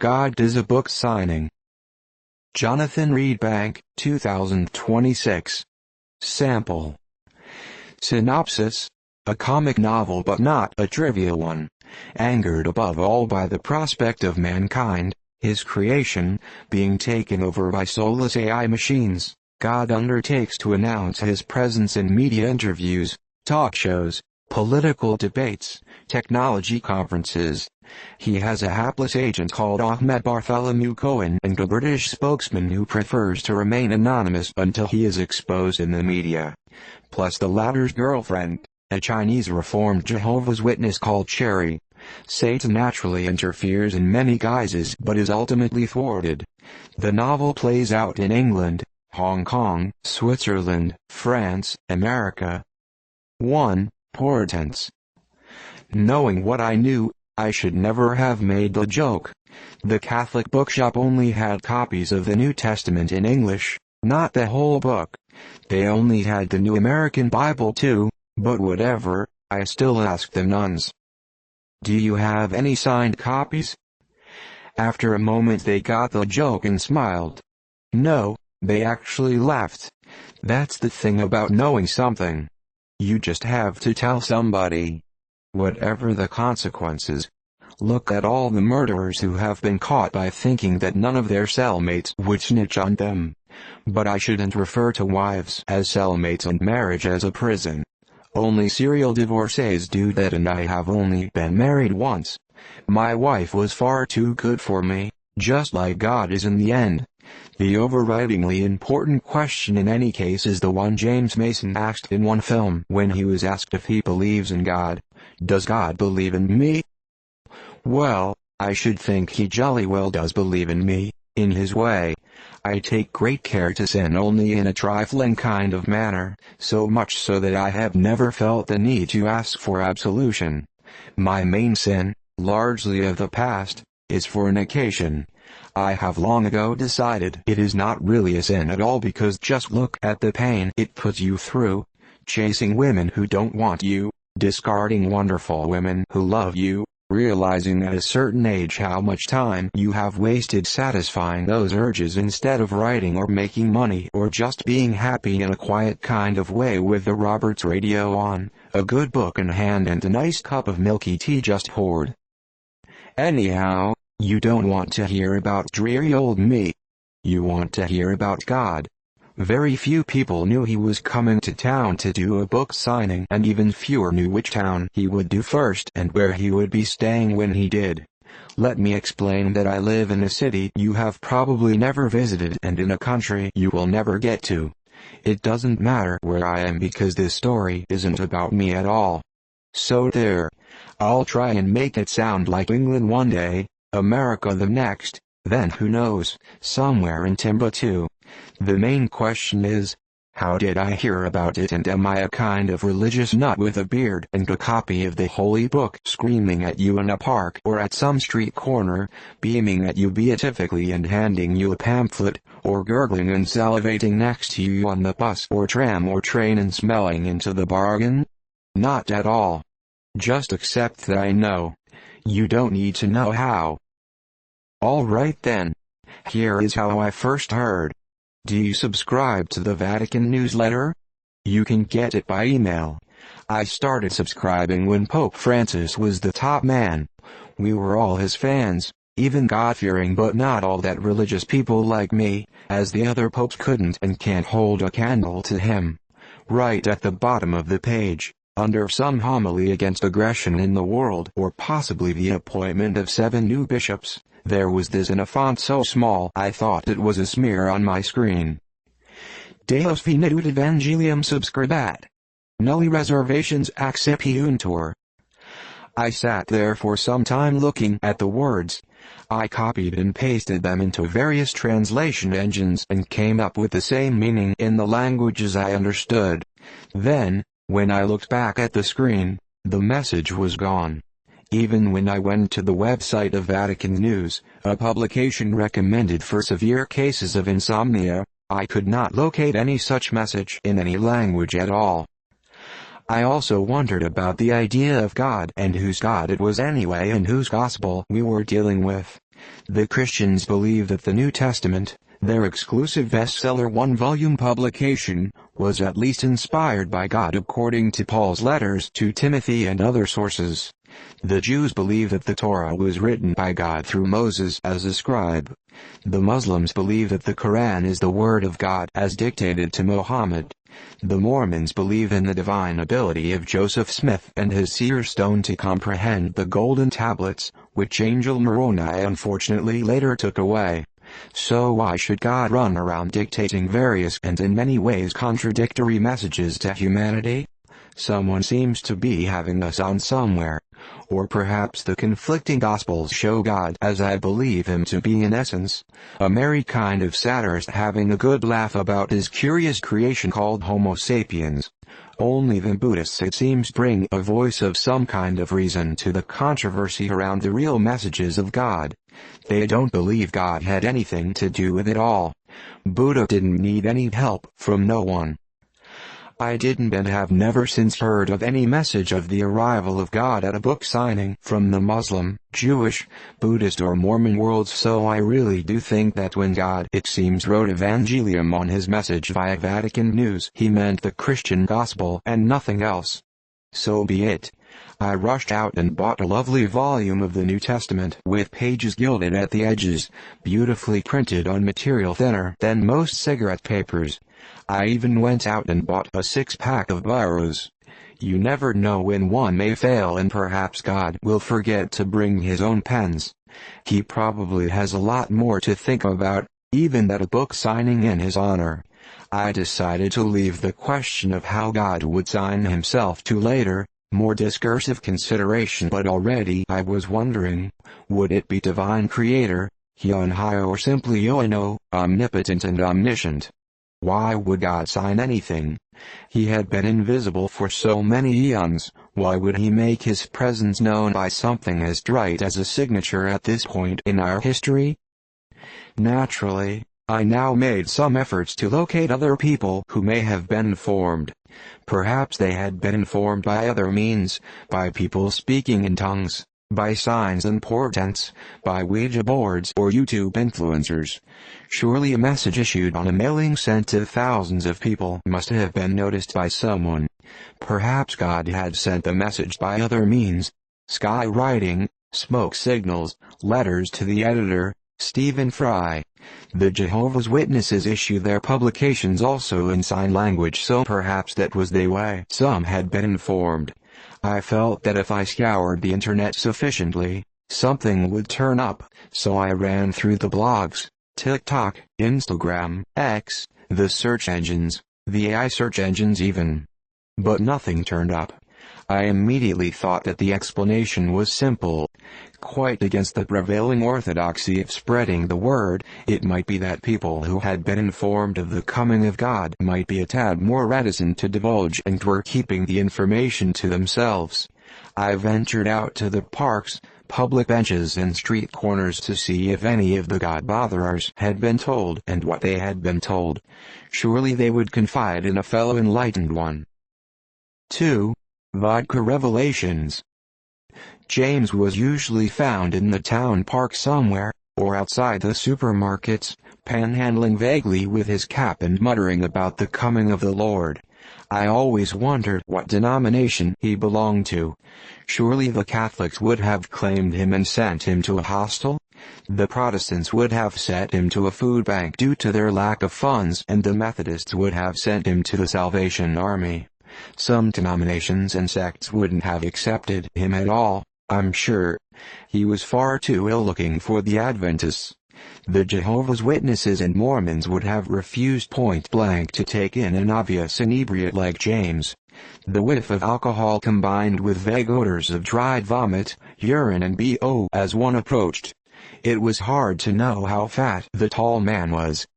God is a book signing. Jonathan Reedbank, 2026. Sample. Synopsis. A comic novel but not a trivial one. Angered above all by the prospect of mankind, his creation, being taken over by soulless AI machines, God undertakes to announce his presence in media interviews, talk shows, political debates, technology conferences. He has a hapless agent called Ahmed Bartholomew Cohn and a British spokesman who prefers to remain anonymous until he is exposed in the media. Plus the latter's girlfriend, a Chinese Reformed Jehovah's Witness called Cherry. Satan naturally interferes in many guises but is ultimately thwarted. The novel plays out in England, Hong Kong, Switzerland, France, America. 1. Portents. Knowing what I knew, I should never have made the joke. The Catholic bookshop only had copies of the New Testament in English, not the whole book. They only had the New American Bible too, but whatever, I still asked the nuns. Do you have any signed copies? After a moment they got the joke and smiled. No, they actually laughed. That's the thing about knowing something. You just have to tell somebody. Whatever the consequences. Look at all the murderers who have been caught by thinking that none of their cellmates would snitch on them. But I shouldn't refer to wives as cellmates and marriage as a prison. Only serial divorcees do that, and I have only been married once. My wife was far too good for me, just like God is in the end. The overridingly important question in any case is the one James Mason asked in one film when he was asked if he believes in God. Does God believe in me? Well, I should think he jolly well does believe in me, in his way. I take great care to sin only in a trifling kind of manner, so much so that I have never felt the need to ask for absolution. My main sin, largely of the past, is fornication. I have long ago decided it is not really a sin at all because just look at the pain it puts you through. Chasing women who don't want you, discarding wonderful women who love you, realizing at a certain age how much time you have wasted satisfying those urges instead of writing or making money or just being happy in a quiet kind of way with the Roberts radio on, a good book in hand and a nice cup of milky tea just poured. Anyhow, you don't want to hear about dreary old me. You want to hear about God. Very few people knew he was coming to town to do a book signing, and even fewer knew which town he would do first and where he would be staying when he did. Let me explain that I live in a city you have probably never visited and in a country you will never get to. It doesn't matter where I am because this story isn't about me at all. So there. I'll try and make it sound like England one day, America the next, then who knows, somewhere in Timbuktu. The main question is, how did I hear about it, and am I a kind of religious nut with a beard and a copy of the holy book screaming at you in a park or at some street corner, beaming at you beatifically and handing you a pamphlet, or gurgling and salivating next to you on the bus or tram or train and smelling into the bargain? Not at all. Just accept that I know. You don't need to know how. Alright then. Here is how I first heard. Do you subscribe to the Vatican newsletter? You can get it by email. I started subscribing when Pope Francis was the top man. We were all his fans, even God-fearing but not all that religious people like me, as the other popes couldn't and can't hold a candle to him. Right at the bottom of the page, under some homily against aggression in the world or possibly the appointment of 7 new bishops, there was this in a font so small I thought it was a smear on my screen. Deus venit evangelium subscribat. Nulli reservations accipiuntur. I sat there for some time looking at the words. I copied and pasted them into various translation engines and came up with the same meaning in the languages I understood. Then, when I looked back at the screen, the message was gone. Even when I went to the website of Vatican News, a publication recommended for severe cases of insomnia, I could not locate any such message in any language at all. I also wondered about the idea of God and whose God it was anyway and whose gospel we were dealing with. The Christians believe that the New Testament, their exclusive bestseller one-volume publication, was at least inspired by God according to Paul's letters to Timothy and other sources. The Jews believe that the Torah was written by God through Moses as a scribe. The Muslims believe that the Quran is the word of God as dictated to Muhammad. The Mormons believe in the divine ability of Joseph Smith and his seer stone to comprehend the golden tablets, which Angel Moroni unfortunately later took away. So why should God run around dictating various and in many ways contradictory messages to humanity? Someone seems to be having us on somewhere. Or perhaps the conflicting Gospels show God as I believe him to be in essence, a merry kind of satirist having a good laugh about his curious creation called Homo sapiens. Only the Buddhists it seems bring a voice of some kind of reason to the controversy around the real messages of God. They don't believe God had anything to do with it all. Buddha didn't need any help from no one. I didn't and have never since heard of any message of the arrival of God at a book signing from the Muslim, Jewish, Buddhist or Mormon worlds, so I really do think that when God, it seems, wrote Evangelium on his message via Vatican News, he meant the Christian gospel and nothing else. So be it. I rushed out and bought a lovely volume of the New Testament with pages gilded at the edges, beautifully printed on material thinner than most cigarette papers. I even went out and bought a 6-pack of Biros. You never know when one may fail and perhaps God will forget to bring his own pens. He probably has a lot more to think about, even at a book signing in his honor. I decided to leave the question of how God would sign himself to later, more discursive consideration, but already I was wondering, would it be Divine Creator, He on high, or simply Oino, omnipotent and omniscient? Why would God sign anything? He had been invisible for so many eons. Why would he make his presence known by something as trite as a signature at this point in our history? Naturally, I now made some efforts to locate other people who may have been informed. Perhaps they had been informed by other means, by people speaking in tongues, by signs and portents, by Ouija boards or YouTube influencers. Surely a message issued on a mailing sent to thousands of people must have been noticed by someone. Perhaps God had sent the message by other means: skywriting, smoke signals, letters to the editor, Stephen Fry. The Jehovah's Witnesses issue their publications also in sign language, so perhaps that was the way some had been informed. I felt that if I scoured the internet sufficiently, something would turn up, so I ran through the blogs, TikTok, Instagram, X, the search engines, the AI search engines even. But nothing turned up. I immediately thought that the explanation was simple. Quite against the prevailing orthodoxy of spreading the word, it might be that people who had been informed of the coming of God might be a tad more reticent to divulge and were keeping the information to themselves. I ventured out to the parks, public benches and street corners to see if any of the God-botherers had been told and what they had been told. Surely they would confide in a fellow enlightened one. 2. Vodka Revelations. James was usually found in the town park somewhere, or outside the supermarkets, panhandling vaguely with his cap and muttering about the coming of the Lord. I always wondered what denomination he belonged to. Surely the Catholics would have claimed him and sent him to a hostel? The Protestants would have sent him to a food bank due to their lack of funds, and the Methodists would have sent him to the Salvation Army. Some denominations and sects wouldn't have accepted him at all, I'm sure. He was far too ill-looking for the Adventists. The Jehovah's Witnesses and Mormons would have refused point-blank to take in an obvious inebriate like James. The whiff of alcohol combined with vague odors of dried vomit, urine and BO as one approached. It was hard to know how fat the tall man was.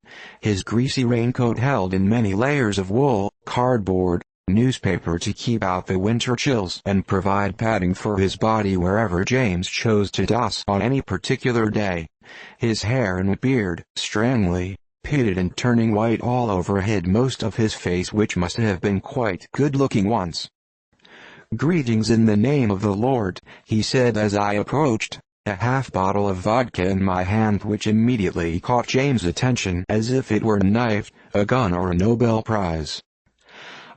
His greasy raincoat held in many layers of wool, cardboard, newspaper to keep out the winter chills and provide padding for his body wherever James chose to doss on any particular day. His hair and beard, strangely pitted and turning white all over, hid most of his face, which must have been quite good-looking once. "Greetings in the name of the Lord," he said as I approached. a half bottle of vodka in my hand, which immediately caught James' attention as if it were a knife, a gun, or a Nobel Prize.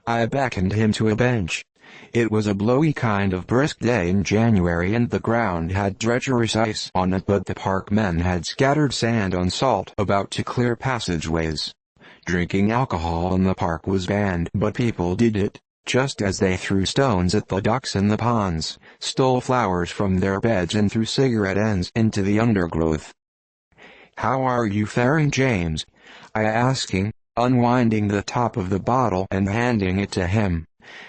I beckoned him to a bench. It was a blowy kind of brisk day in January, and the ground had treacherous ice on it, but the park men had scattered sand on salt about to clear passageways. Drinking alcohol in the park was banned, but people did it, just as they threw stones at the ducks in the ponds, stole flowers from their beds, and threw cigarette ends into the undergrowth. "How are you faring, James?" I asked, unwinding the top of the bottle and handing it to him.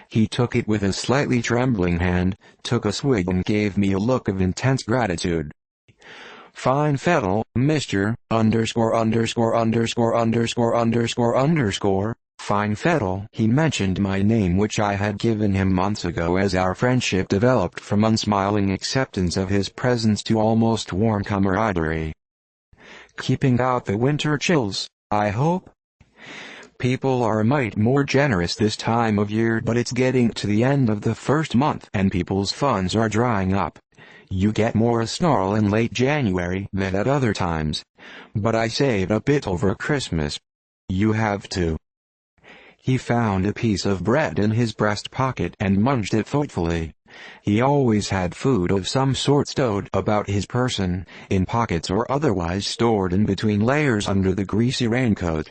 He took it with a slightly trembling hand, took a swig, and gave me a look of intense gratitude. "Fine fettle, Mr. Fine fettle." He mentioned my name, which I had given him months ago, as our friendship developed from unsmiling acceptance of his presence to almost warm camaraderie. "Keeping out the winter chills, I hope?" "People are a mite more generous this time of year, but it's getting to the end of the first month and people's funds are drying up. You get more snarl in late January than at other times. But I saved a bit over Christmas. You have too." He found a piece of bread in his breast pocket and munched it thoughtfully. He always had food of some sort stowed about his person, in pockets or otherwise stored in between layers under the greasy raincoat.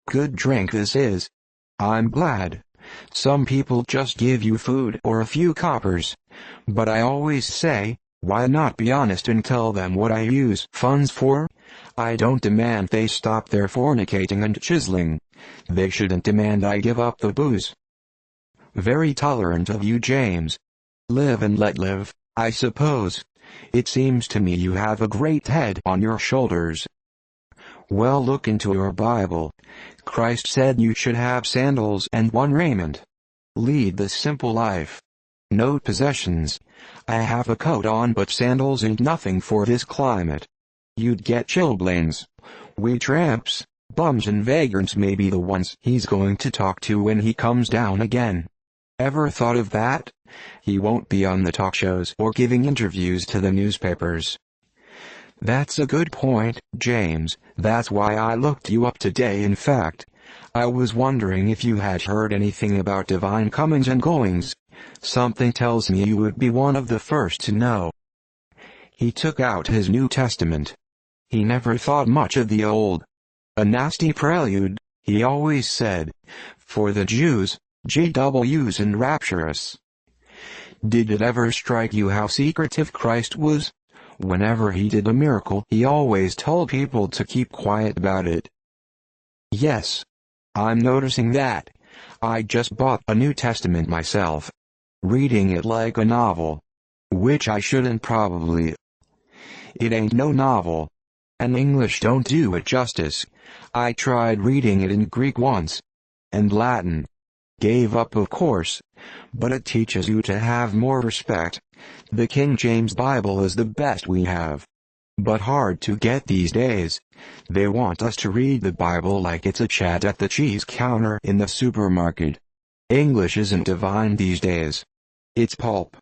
"Good drink this is. I'm glad. Some people just give you food or a few coppers. But I always say, why not be honest and tell them what I use funds for? I don't demand they stop their fornicating and chiseling. They shouldn't demand I give up the booze." "Very tolerant of you, James. Live and let live, I suppose. It seems to me you have a great head on your shoulders." "Well, look into your Bible. Christ said you should have sandals and one raiment. Lead the simple life. No possessions. I have a coat on, but sandals ain't nothing for this climate. You'd get chilblains. We tramps, bums and vagrants may be the ones he's going to talk to when he comes down again. Ever thought of that? He won't be on the talk shows or giving interviews to the newspapers." "That's a good point, James. That's why I looked you up today. In fact, I was wondering if you had heard anything about divine comings and goings. Something tells me you would be one of the first to know." He took out his New Testament. He never thought much of the Old. "A nasty prelude," he always said, "for the Jews, JWs and rapturous." Did it ever strike you how secretive Christ was? Whenever he did a miracle, he always told people to keep quiet about it. "Yes. I'm noticing that. I just bought a New Testament myself. Reading it like a novel. Which I shouldn't probably. It ain't no novel. And English don't do it justice. I tried reading it in Greek once. And Latin. Gave up, of course. But it teaches you to have more respect. The King James Bible is the best we have. But hard to get these days. They want us to read the Bible like it's a chat at the cheese counter in the supermarket. English isn't divine these days. It's pulp.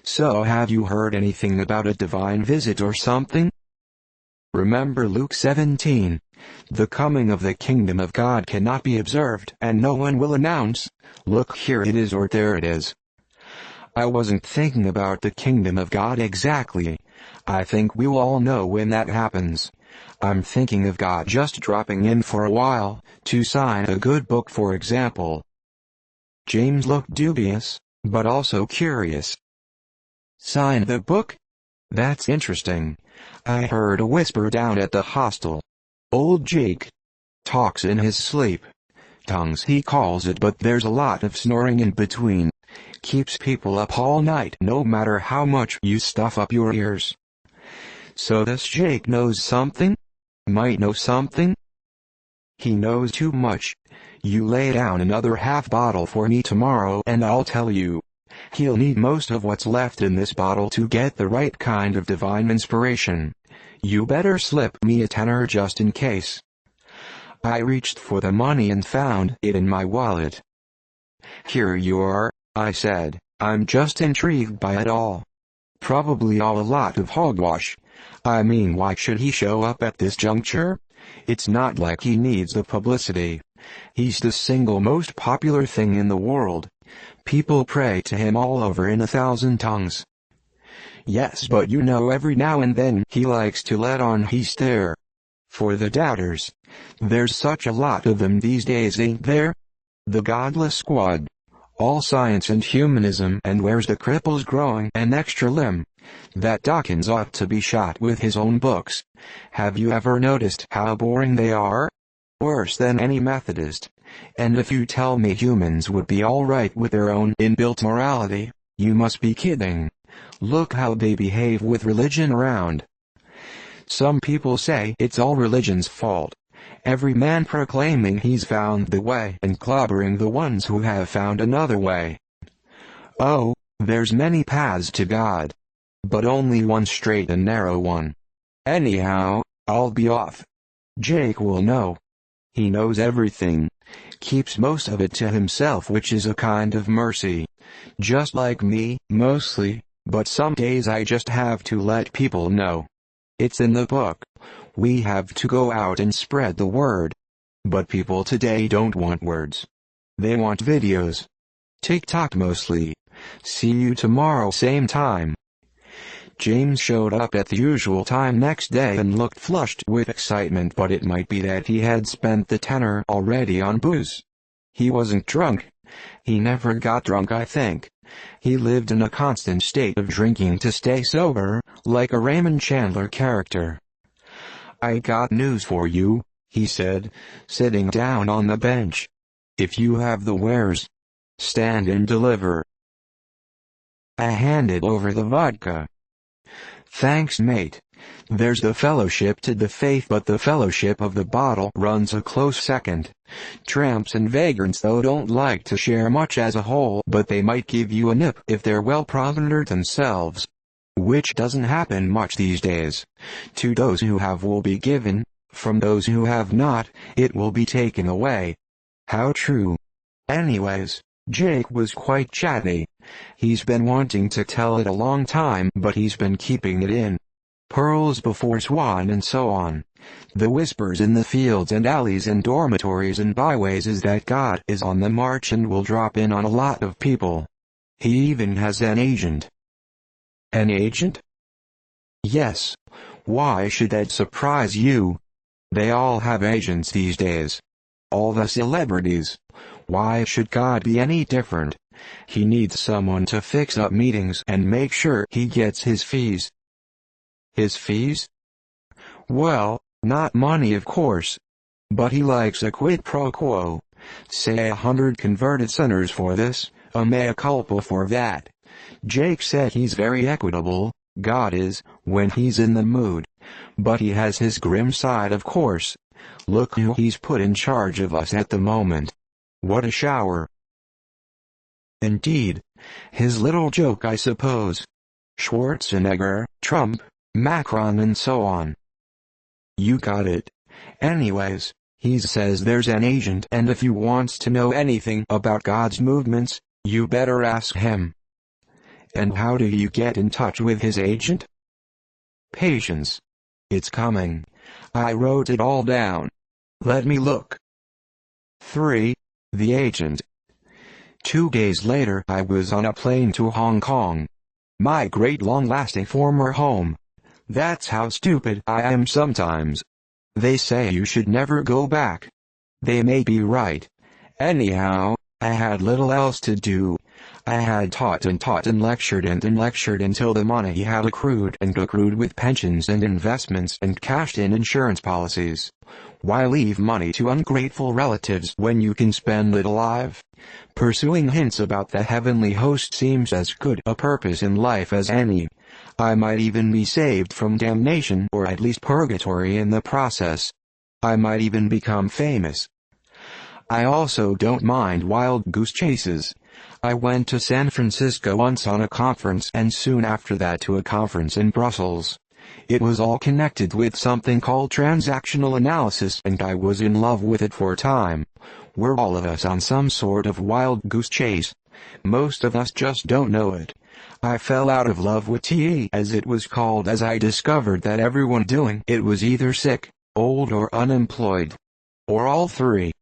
So have you heard anything about a divine visit or something? Remember Luke 17. The coming of the kingdom of God cannot be observed, and no one will announce, "Look, here it is," or "There it is." I wasn't thinking about the kingdom of God exactly. I think we'll all know when that happens. I'm thinking of God just dropping in for a while, to sign a good book, for example. James looked dubious, but also curious. "Sign the book? That's interesting. I heard a whisper down at the hostel. Old Jake talks in his sleep. Tongues he calls it, but there's a lot of snoring in between. Keeps people up all night no matter how much you stuff up your ears." "So this Jake knows something? Might know something?" "He knows too much. You lay down another half bottle for me tomorrow and I'll tell you. He'll need most of what's left in this bottle to get the right kind of divine inspiration. You better slip me a tenner just in case." I reached for the money and found it in my wallet. "Here you are," I said. "I'm just intrigued by it all. Probably all a lot of hogwash. I mean, why should he show up at this juncture? It's not like he needs the publicity. He's the single most popular thing in the world. People pray to him all over in 1,000 tongues. Yes, but you know, every now and then he likes to let on he's there. For the doubters. There's such a lot of them these days, ain't there? The godless squad. All science and humanism, and where's the cripples growing an extra limb? That Dawkins ought to be shot with his own books. Have you ever noticed how boring they are? Worse than any Methodist. And if you tell me humans would be alright with their own inbuilt morality, you must be kidding. Look how they behave with religion around. Some people say it's all religion's fault. Every man proclaiming he's found the way and clobbering the ones who have found another way. Oh, there's many paths to God. But only one straight and narrow one. Anyhow, I'll be off. Jake will know. He knows everything. Keeps most of it to himself, which is a kind of mercy. Just like me, mostly, but some days I just have to let people know. It's in the book. We have to go out and spread the word. But people today don't want words. They want videos. TikTok mostly. See you tomorrow, same time. James showed up at the usual time next day and looked flushed with excitement, but it might be that he had spent the tenner already on booze. He wasn't drunk. He never got drunk, I think. He lived in a constant state of drinking to stay sober, like a Raymond Chandler character. I got news for you, he said, sitting down on the bench. If you have the wares, stand and deliver. I handed over the vodka. Thanks, mate. There's the fellowship to the faith, but the fellowship of the bottle runs a close second. Tramps and vagrants, though, don't like to share much as a whole, but they might give you a nip if they're well provided themselves. Which doesn't happen much these days. To those who have will be given, from those who have not, it will be taken away. How true. Anyways, Jake was quite chatty. He's been wanting to tell it a long time, but he's been keeping it in. Pearls before swine and so on. The whispers in the fields and alleys and dormitories and byways is that God is on the march and will drop in on a lot of people. He even has an agent. An agent? Yes. Why should that surprise you? They all have agents these days. All the celebrities. Why should God be any different? He needs someone to fix up meetings and make sure he gets his fees. His fees? Well, not money, of course. But he likes a quid pro quo. Say 100 converted sinners for this, a mea culpa for that. Jake said he's very equitable, God is, when he's in the mood. But he has his grim side, of course. Look who he's put in charge of us at the moment. What a shower. Indeed. His little joke, I suppose. Schwarzenegger, Trump, Macron and so on. You got it. Anyways, he says there's an agent, and if you wants to know anything about God's movements, you better ask him. And how do you get in touch with his agent? Patience. It's coming. I wrote it all down. Let me look. 3. The agent. 2 days later I was on a plane to Hong Kong. My great long-lasting former home. That's how stupid I am sometimes. They say you should never go back. They may be right. Anyhow, I had little else to do. I had taught and lectured until the money had accrued with pensions and investments and cashed in insurance policies. Why leave money to ungrateful relatives when you can spend it alive? Pursuing hints about the heavenly host seems as good a purpose in life as any. I might even be saved from damnation, or at least purgatory, in the process. I might even become famous. I also don't mind wild goose chases. I went to San Francisco once on a conference, and soon after that to a conference in Brussels. It was all connected with something called transactional analysis, and I was in love with it for a time. We're all of us on some sort of wild goose chase. Most of us just don't know it. I fell out of love with tea, as it was called, as I discovered that everyone doing it was either sick, old, or unemployed. Or all three.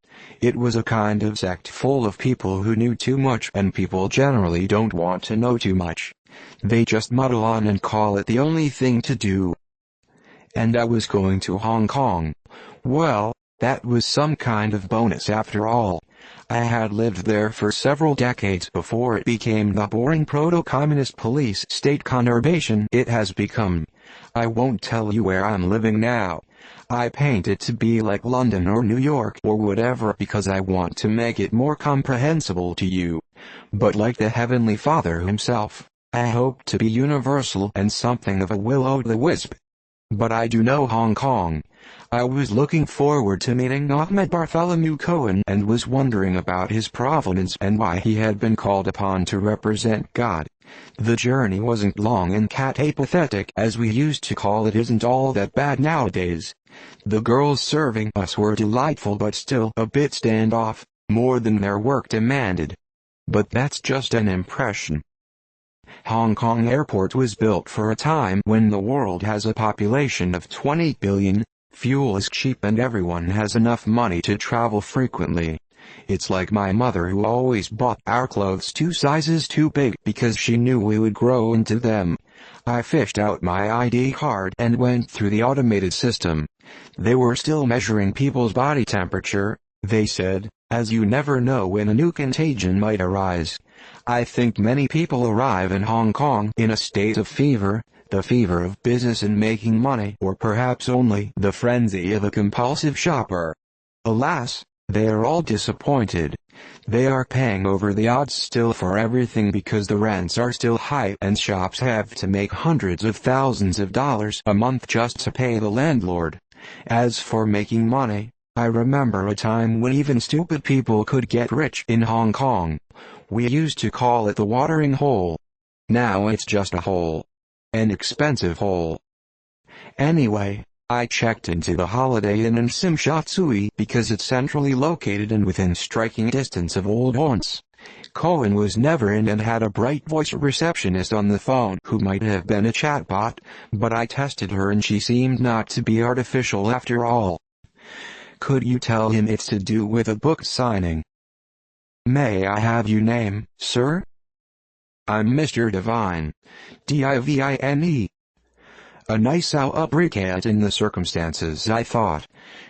It was a kind of sect full of people who knew too much, and people generally don't want to know too much. They just muddle on and call it the only thing to do. And I was going to Hong Kong. Well, that was some kind of bonus after all. I had lived there for several decades before it became the boring proto-communist police state conurbation it has become. I won't tell you where I'm living now. I paint it to be like London or New York or whatever because I want to make it more comprehensible to you. But like the Heavenly Father himself, I hope to be universal and something of a will-o'-the-wisp. But I do know Hong Kong. I was looking forward to meeting Ahmed Bartholomew Cohn and was wondering about his provenance and why he had been called upon to represent God. The journey wasn't long and cat-apathetic, as we used to call it, isn't all that bad nowadays. The girls serving us were delightful but still a bit standoff, more than their work demanded. But that's just an impression. Hong Kong Airport was built for a time when the world has a population of 20 billion, fuel is cheap and everyone has enough money to travel frequently. It's like my mother, who always bought our clothes 2 sizes too big because she knew we would grow into them. I fished out my ID card and went through the automated system. They were still measuring people's body temperature, they said, as you never know when a new contagion might arise. I think many people arrive in Hong Kong in a state of fever, the fever of business and making money, or perhaps only the frenzy of a compulsive shopper. Alas, they are all disappointed. They are paying over the odds still for everything because the rents are still high and shops have to make hundreds of thousands of dollars a month just to pay the landlord. As for making money, I remember a time when even stupid people could get rich in Hong Kong. We used to call it the watering hole. Now it's just a hole. An expensive hole. Anyway, I checked into the Holiday Inn in Tsim Sha Tsui because it's centrally located and within striking distance of old haunts. Cohen was never in and had a bright voice receptionist on the phone who might have been a chatbot, but I tested her and she seemed not to be artificial after all. Could you tell him it's to do with a book signing? May I have your name, sir? I'm Mr. Divine. Divine. A nice outright in the circumstances, I thought.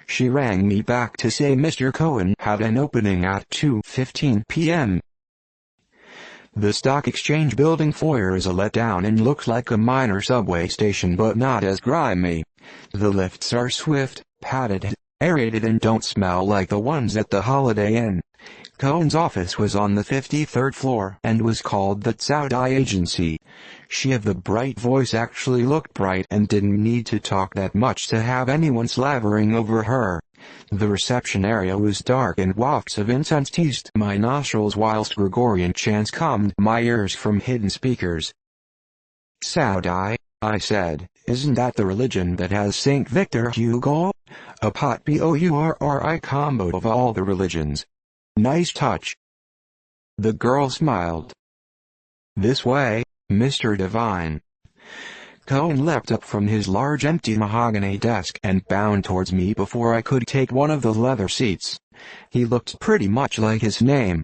She rang me back to say Mr. Cohen had an opening at 2:15 p.m. The Stock Exchange building foyer is a letdown and looks like a minor subway station, but not as grimy. The lifts are swift, padded, aerated and don't smell like the ones at the Holiday Inn. Cohen's office was on the 53rd floor and was called the Saudi Agency. She of the bright voice actually looked bright and didn't need to talk that much to have anyone slavering over her. The reception area was dark and wafts of incense teased my nostrils whilst Gregorian chants calmed my ears from hidden speakers. Saudi, I said, isn't that the religion that has St. Victor Hugo? A pot Bourri combo of all the religions. Nice touch. The girl smiled. This way, Mr. Divine. Cohen leapt up from his large empty mahogany desk and bowed towards me before I could take one of the leather seats. He looked pretty much like his name.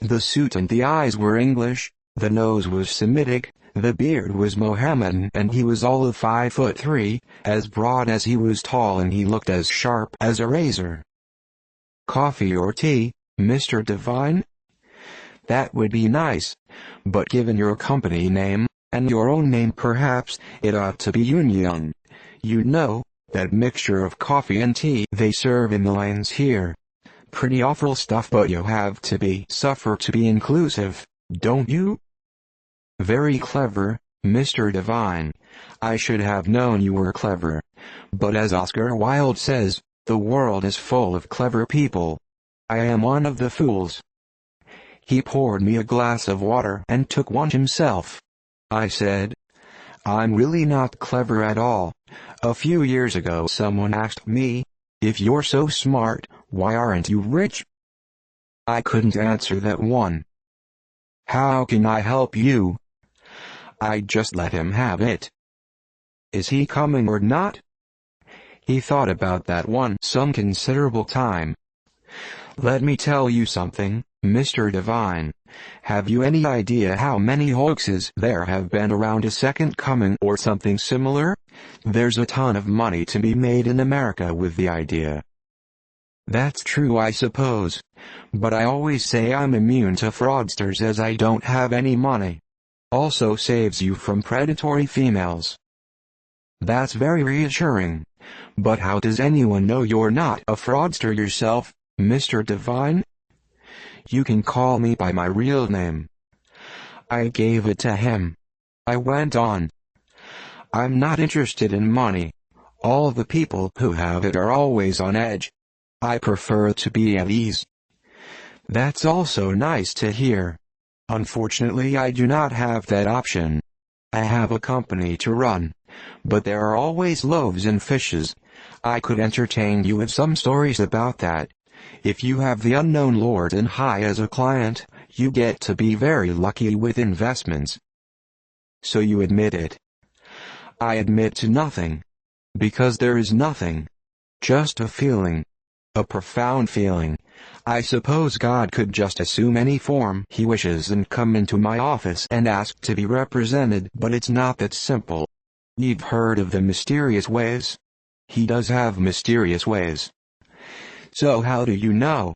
The suit and the eyes were English, the nose was Semitic, the beard was Mohammedan, and he was all of 5'3", as broad as he was tall, and he looked as sharp as a razor. Coffee or tea, Mr. Divine? That would be nice, but given your company name, and your own name perhaps, it ought to be Union. You know, that mixture of coffee and tea they serve in the lanes here. Pretty awful stuff, but you have to suffer to be inclusive, don't you? Very clever, Mr. Divine. I should have known you were clever. But as Oscar Wilde says, the world is full of clever people. I am one of the fools. He poured me a glass of water and took one himself. I said, I'm really not clever at all. A few years ago someone asked me, if you're so smart, why aren't you rich? I couldn't answer that one. How can I help you? I'd just let him have it. Is he coming or not? He thought about that some considerable time. Let me tell you something, Mr. Divine. Have you any idea how many hoaxes there have been around a second coming or something similar? There's a ton of money to be made in America with the idea. That's true, I suppose. But I always say I'm immune to fraudsters as I don't have any money. Also saves you from predatory females. That's very reassuring. But how does anyone know you're not a fraudster yourself, Mr. Divine? You can call me by my real name. I gave it to him. I went on. I'm not interested in money. All the people who have it are always on edge. I prefer to be at ease. That's also nice to hear. Unfortunately, I do not have that option. I have a company to run. But there are always loaves and fishes. I could entertain you with some stories about that. If you have the unknown Lord and High as a client, you get to be very lucky with investments. So you admit it. I admit to nothing. Because there is nothing. Just a feeling. A profound feeling. I suppose God could just assume any form he wishes and come into my office and ask to be represented, but it's not that simple. You've heard of the mysterious ways? He does have mysterious ways. So how do you know?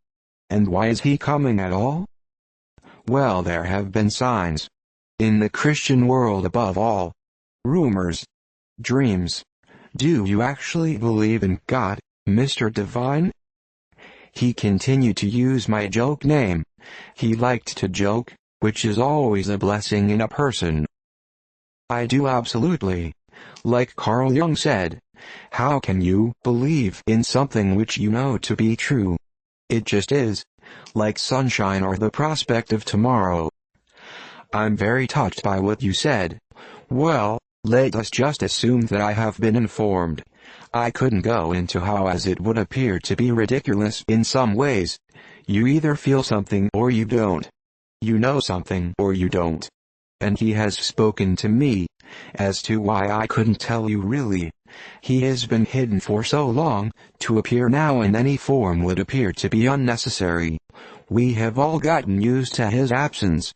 And why is he coming at all? Well, there have been signs. In the Christian world above all. Rumors. Dreams. Do you actually believe in God, Mr. Divine? He continued to use my joke name. He liked to joke, which is always a blessing in a person. I do absolutely. Like Carl Jung said, how can you believe in something which you know to be true? It just is. Like sunshine or the prospect of tomorrow. I'm very touched by what you said. Well, let us just assume that I have been informed. I couldn't go into how, as it would appear to be ridiculous in some ways. You either feel something or you don't. You know something or you don't. And he has spoken to me. As to why I couldn't tell you really. He has been hidden for so long, to appear now in any form would appear to be unnecessary. We have all gotten used to his absence.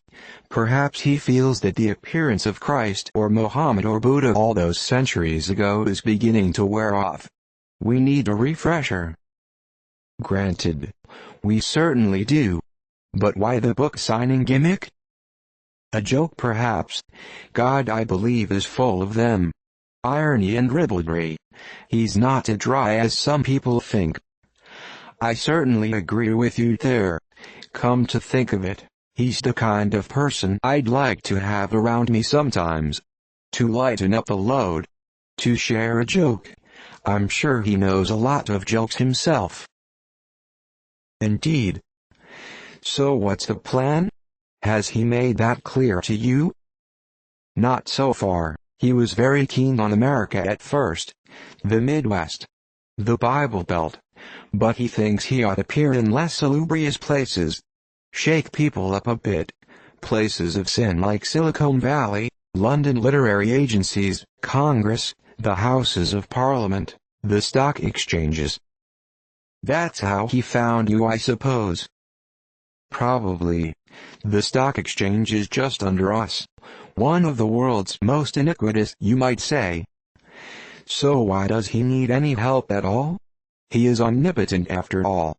Perhaps he feels that the appearance of Christ or Mohammed or Buddha all those centuries ago is beginning to wear off. We need a refresher. Granted. We certainly do. But why the book signing gimmick? A joke perhaps. God, I believe, is full of them. Irony and ribaldry. He's not as dry as some people think. I certainly agree with you there. Come to think of it, he's the kind of person I'd like to have around me sometimes. To lighten up the load. To share a joke. I'm sure he knows a lot of jokes himself. Indeed. So what's the plan? Has he made that clear to you? Not so far. He was very keen on America at first. The Midwest. The Bible Belt. But he thinks he ought to appear in less salubrious places. Shake people up a bit. Places of sin like Silicon Valley, London literary agencies, Congress, the Houses of Parliament, the stock exchanges. That's how he found you, I suppose. Probably. The stock exchange is just under us. One of the world's most iniquitous, you might say. So why does he need any help at all? He is omnipotent after all.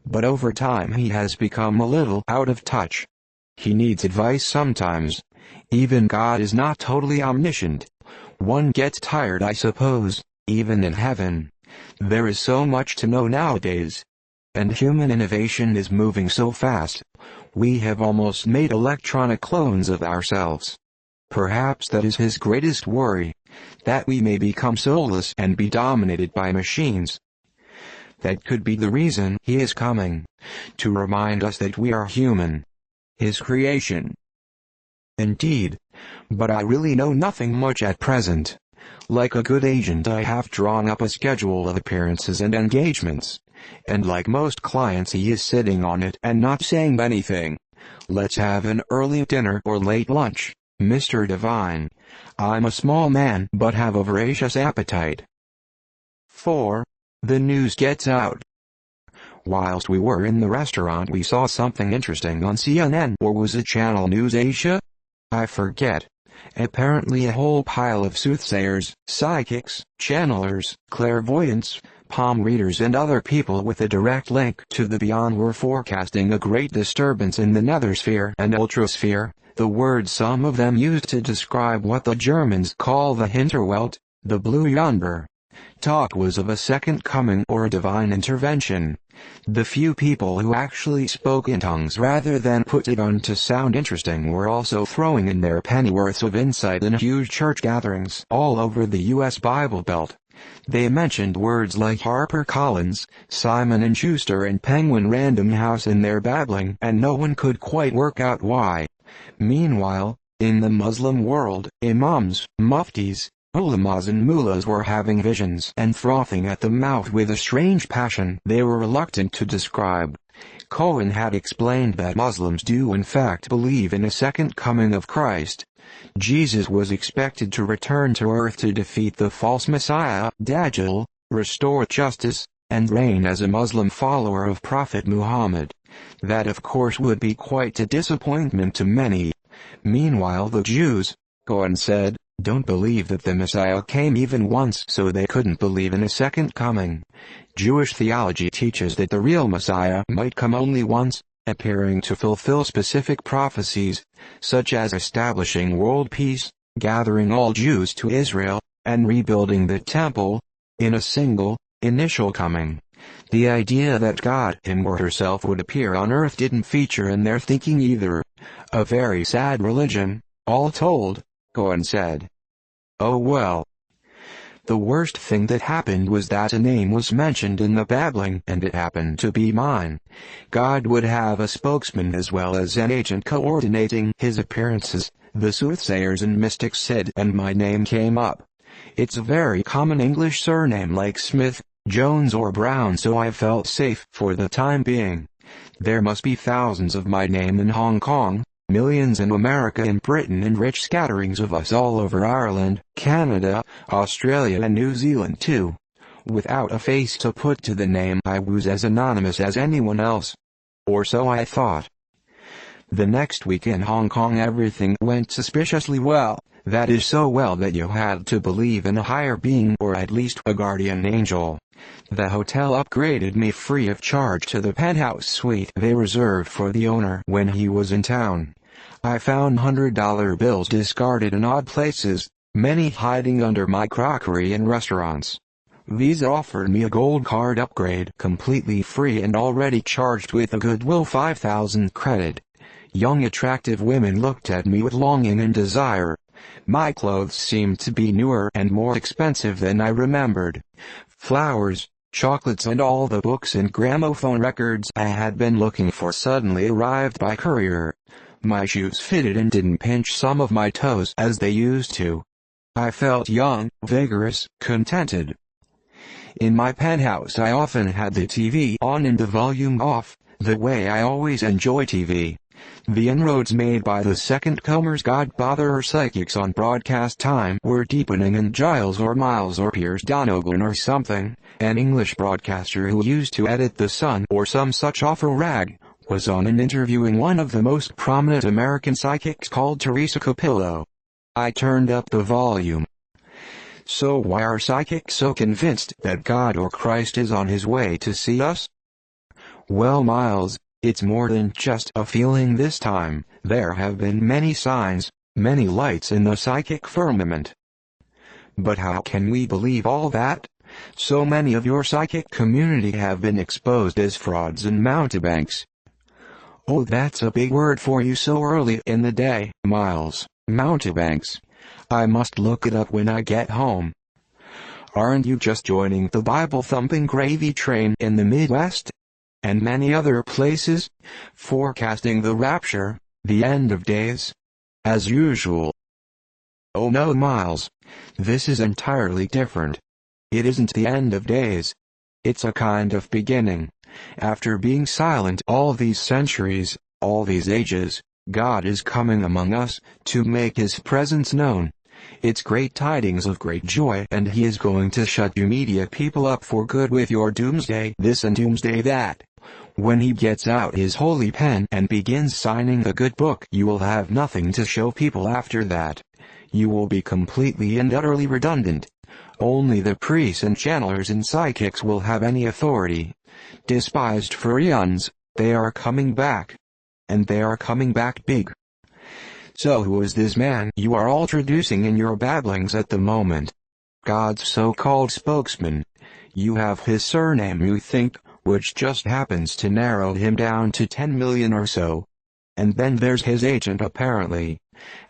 But over time he has become a little out of touch. He needs advice sometimes. Even God is not totally omniscient. One gets tired, I suppose, even in heaven. There is so much to know nowadays. And human innovation is moving so fast. We have almost made electronic clones of ourselves. Perhaps that is his greatest worry, that we may become soulless and be dominated by machines. That could be the reason he is coming, to remind us that we are human, his creation. Indeed, but I really know nothing much at present. Like a good agent, I have drawn up a schedule of appearances and engagements. And like most clients, he is sitting on it and not saying anything. Let's have an early dinner or late lunch. Mr. Divine. I'm a small man but have a voracious appetite. 4. The news gets out. Whilst we were in the restaurant we saw something interesting on CNN, or was it Channel News Asia? I forget. Apparently a whole pile of soothsayers, psychics, channelers, clairvoyants, palm readers and other people with a direct link to the beyond were forecasting a great disturbance in the nethersphere and ultrasphere, the word some of them used to describe what the Germans call the Hinterwelt, the Blue Yonder. Talk was of a second coming or a divine intervention. The few people who actually spoke in tongues rather than put it on to sound interesting were also throwing in their pennyworths of insight in huge church gatherings all over the U.S. Bible Belt. They mentioned words like HarperCollins, Simon & Schuster and Penguin Random House in their babbling, and no one could quite work out why. Meanwhile, in the Muslim world, imams, muftis, ulamas and mullahs were having visions and frothing at the mouth with a strange passion they were reluctant to describe. Cohen had explained that Muslims do in fact believe in a second coming of Christ. Jesus was expected to return to earth to defeat the false Messiah, Dajjal, restore justice, and reign as a Muslim follower of Prophet Muhammad. That of course would be quite a disappointment to many. Meanwhile the Jews, Cohen said, don't believe that the Messiah came even once, so they couldn't believe in a second coming. Jewish theology teaches that the real Messiah might come only once, appearing to fulfill specific prophecies, such as establishing world peace, gathering all Jews to Israel, and rebuilding the temple, in a single, initial coming. The idea that God, him or herself, would appear on earth didn't feature in their thinking either. A very sad religion, all told, Cohen said. Oh well. The worst thing that happened was that a name was mentioned in the babbling, and it happened to be mine. God would have a spokesman as well as an agent coordinating his appearances, the soothsayers and mystics said, and my name came up. It's a very common English surname like Smith, Jones or Brown, so I felt safe for the time being. There must be thousands of my name in Hong Kong, millions in America and Britain, and rich scatterings of us all over Ireland, Canada, Australia and New Zealand too. Without a face to put to the name, I was as anonymous as anyone else. Or so I thought. The next week in Hong Kong everything went suspiciously well. That is so well that you had to believe in a higher being or at least a guardian angel. The hotel upgraded me free of charge to the penthouse suite they reserved for the owner when he was in town. I found $100 bills discarded in odd places, many hiding under my crockery in restaurants. Visa offered me a gold card upgrade completely free and already charged with a Goodwill 5,000 credit. Young attractive women looked at me with longing and desire. My clothes seemed to be newer and more expensive than I remembered. Flowers, chocolates and all the books and gramophone records I had been looking for suddenly arrived by courier. My shoes fitted and didn't pinch some of my toes as they used to. I felt young, vigorous, contented. In my penthouse I often had the TV on and the volume off, the way I always enjoy TV. The inroads made by the second comers, God Bother or psychics on broadcast time were deepening, and Giles or Miles or Piers Donovan or something, an English broadcaster who used to edit The Sun or some such awful rag, was on and interviewing one of the most prominent American psychics called Teresa Capillo. I turned up the volume. So why are psychics so convinced that God or Christ is on his way to see us? Well, Miles, it's more than just a feeling this time. There have been many signs, many lights in the psychic firmament. But how can we believe all that? So many of your psychic community have been exposed as frauds and mountebanks. Oh, that's a big word for you so early in the day, Miles. Mountebanks. I must look it up when I get home. Aren't you just joining the Bible-thumping gravy train in the Midwest? And many other places, forecasting the rapture, the end of days? As usual. Oh no, Miles. This is entirely different. It isn't the end of days. It's a kind of beginning. After being silent all these centuries, all these ages, God is coming among us, to make his presence known. It's great tidings of great joy, and he is going to shut you media people up for good with your doomsday this and doomsday that. When he gets out his holy pen and begins signing the good book, you will have nothing to show people after that. You will be completely and utterly redundant. Only the priests and channelers and psychics will have any authority. Despised for eons, they are coming back. And they are coming back big. So who is this man you are all traducing in your babblings at the moment? God's so-called spokesman. You have his surname, you think, which just happens to narrow him down to 10 million or so. And then there's his agent apparently.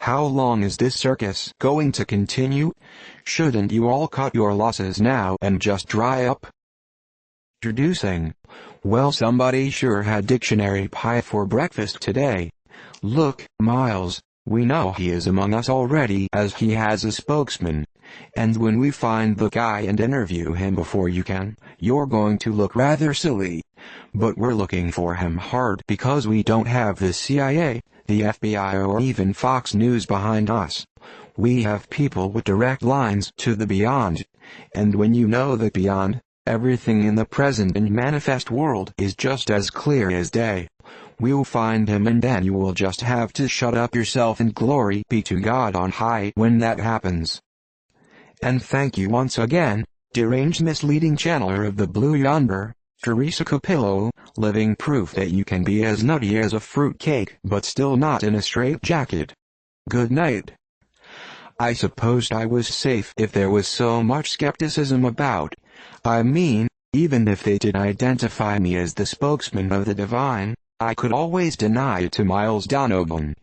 How long is this circus going to continue? Shouldn't you all cut your losses now and just dry up? Introducing. Well, somebody sure had dictionary pie for breakfast today. Look, Miles, we know he is among us already as he has a spokesman. And when we find the guy and interview him before you can, you're going to look rather silly. But we're looking for him hard because we don't have the CIA, the FBI or even Fox News behind us. We have people with direct lines to the beyond. And when you know the beyond, everything in the present and manifest world is just as clear as day. We'll find him and then you will just have to shut up yourself and glory be to God on high when that happens. And thank you once again, deranged misleading channeler of the Blue Yonder, Teresa Capillo, living proof that you can be as nutty as a fruitcake but still not in a straitjacket. Good night. I supposed I was safe if there was so much skepticism about. I mean, even if they did identify me as the spokesman of the divine, I could always deny it to Miles Donovan.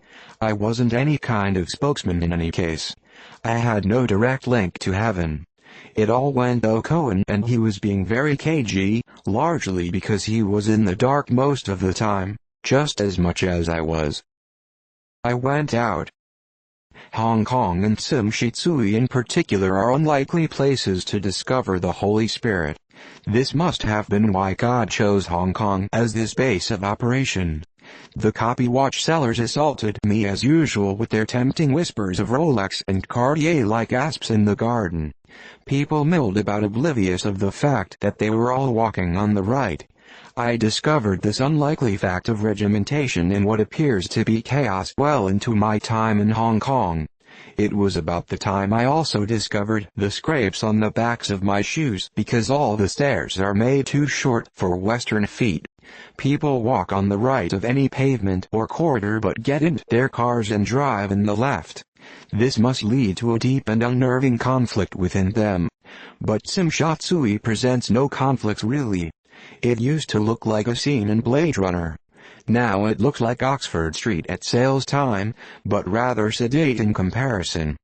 I wasn't any kind of spokesman in any case. I had no direct link to heaven. It all went Cohen and he was being very cagey, largely because he was in the dark most of the time, just as much as I was. I went out. Hong Kong and Simshitsui in particular are unlikely places to discover the Holy Spirit. This must have been why God chose Hong Kong as this base of operation. The copy watch sellers assaulted me as usual with their tempting whispers of Rolex and Cartier like asps in the garden. People milled about oblivious of the fact that they were all walking on the right. I discovered this unlikely fact of regimentation in what appears to be chaos well into my time in Hong Kong. It was about the time I also discovered the scrapes on the backs of my shoes because all the stairs are made too short for Western feet. People walk on the right of any pavement or corridor but get into their cars and drive in the left. This must lead to a deep and unnerving conflict within them. But Simshatsui presents no conflicts really. It used to look like a scene in Blade Runner. Now it looks like Oxford Street at sales time, but rather sedate in comparison.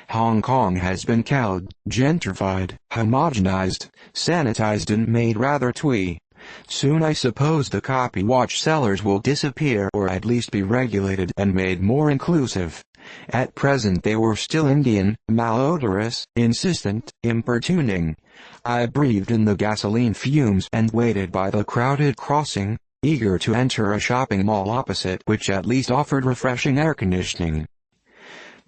Hong Kong has been cowed, gentrified, homogenized, sanitized and made rather twee. Soon I suppose the copy watch sellers will disappear or at least be regulated and made more inclusive. At present they were still Indian, malodorous, insistent, importuning. I breathed in the gasoline fumes and waited by the crowded crossing, eager to enter a shopping mall opposite which at least offered refreshing air conditioning.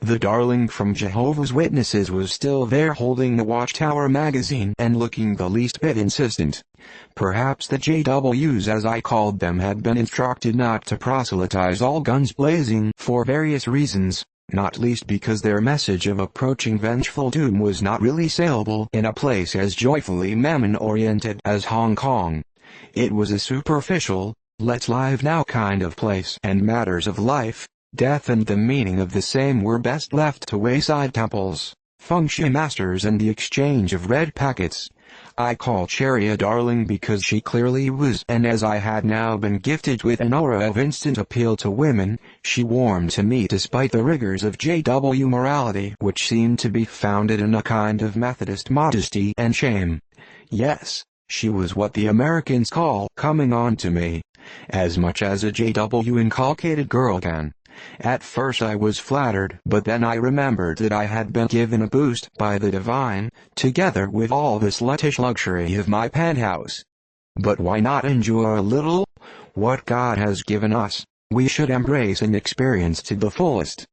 The darling from Jehovah's Witnesses was still there holding the Watchtower magazine and looking the least bit insistent. Perhaps the JWs as I called them had been instructed not to proselytize all guns blazing for various reasons, not least because their message of approaching vengeful doom was not really saleable in a place as joyfully mammon-oriented as Hong Kong. It was a superficial, let's live now kind of place, and matters of life, death and the meaning of the same were best left to wayside temples, feng shui masters and the exchange of red packets. I call Cherry a darling because she clearly was, and as I had now been gifted with an aura of instant appeal to women, she warmed to me despite the rigors of JW morality which seemed to be founded in a kind of Methodist modesty and shame. Yes, she was what the Americans call coming on to me, as much as a JW inculcated girl can. At first I was flattered, but then I remembered that I had been given a boost by the divine, together with all the sluttish luxury of my penthouse. But why not enjoy a little? What God has given us, We should embrace an experience to the fullest.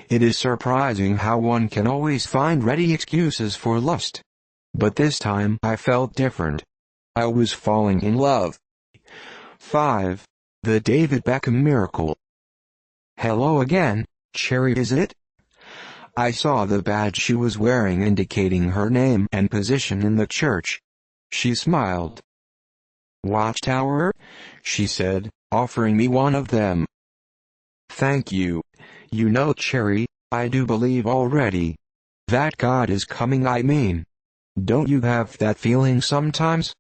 It is surprising how one can always find ready excuses for lust. But this time I felt different. I was falling in love. 5. The David Beckham Miracle. Hello again, Cherry, is it? I saw the badge she was wearing indicating her name and position in the church. She smiled. Watchtower? She said, offering me one of them. Thank you. You know, Cherry, I do believe already. That God is coming, I mean. Don't you have that feeling sometimes?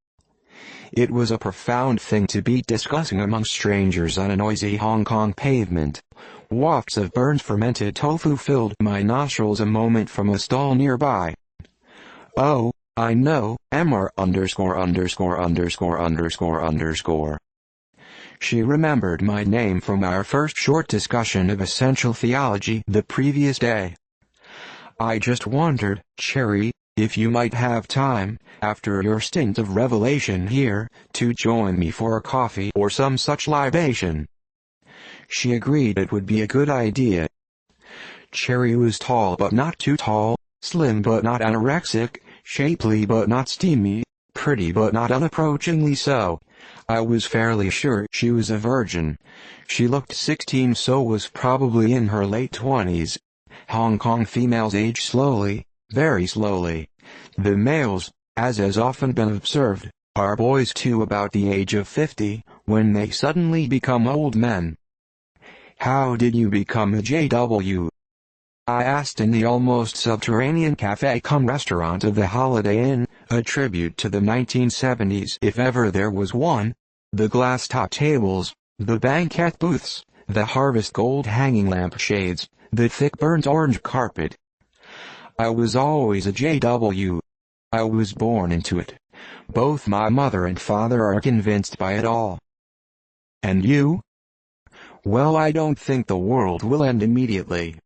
It was a profound thing to be discussing among strangers on a noisy Hong Kong pavement. Wafts of burnt fermented tofu filled my nostrils a moment from a stall nearby. Oh, I know, MR________. She remembered my name from our first short discussion of essential theology the previous day. I just wondered, Cherry, if you might have time, after your stint of revelation here, to join me for a coffee or some such libation. She agreed it would be a good idea. Cherry was tall but not too tall, slim but not anorexic, shapely but not steamy, pretty but not unapproachingly so. I was fairly sure she was a virgin. She looked 16, so was probably in her late 20s. Hong Kong females age slowly, very slowly. The males, as has often been observed, are boys to about the age of 50, when they suddenly become old men. How did you become a JW? I asked in the almost subterranean cafe-cum-restaurant of the Holiday Inn, a tribute to the 1970s if ever there was one. The glass-top tables, the banquet booths, the harvest gold hanging lampshades, the thick burnt orange carpet. I was always a JW. I was born into it. Both my mother and father are convinced by it all. And you? Well, I don't think the world will end immediately.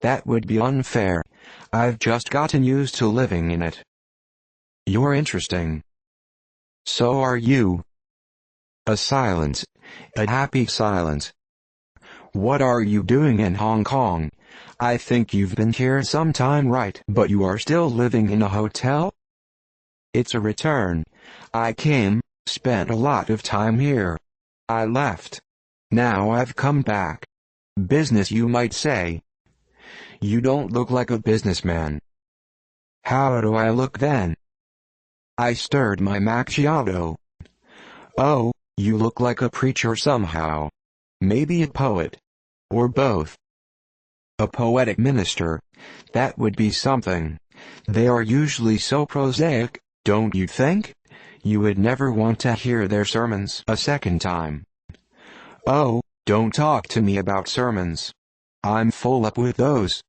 That would be unfair. I've just gotten used to living in it. You're interesting. So are you. A silence. A happy silence. What are you doing in Hong Kong? I think you've been here some time, right? But you are still living in a hotel? It's a return. I came, spent a lot of time here. I left. Now I've come back. Business, you might say. You don't look like a businessman. How do I look then? I stirred my macchiato. Oh, you look like a preacher somehow. Maybe a poet. Or both. A poetic minister. That would be something. They are usually so prosaic, don't you think? You would never want to hear their sermons a second time. Oh, don't talk to me about sermons. I'm full up with those.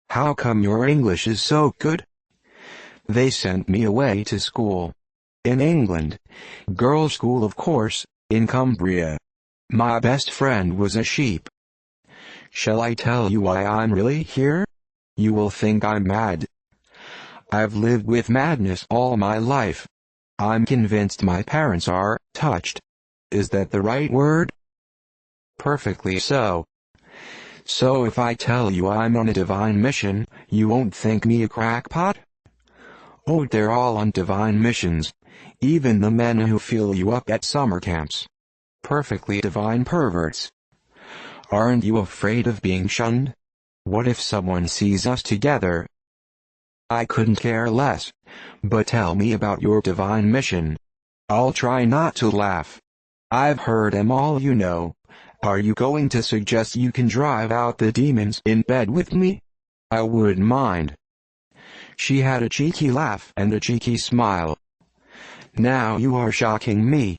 How come your English is so good? They sent me away to school. In England. Girls' school, of course, in Cumbria. My best friend was a sheep. Shall I tell you why I'm really here? You will think I'm mad. I've lived with madness all my life. I'm convinced my parents are touched. Is that the right word? Perfectly so. So if I tell you I'm on a divine mission, you won't think me a crackpot? Oh, they're all on divine missions. Even the men who fill you up at summer camps. Perfectly divine perverts. Aren't you afraid of being shunned? What if someone sees us together? I couldn't care less. But tell me about your divine mission. I'll try not to laugh. I've heard 'em all, you know. Are you going to suggest you can drive out the demons in bed with me? I wouldn't mind. She had a cheeky laugh and a cheeky smile. Now you are shocking me.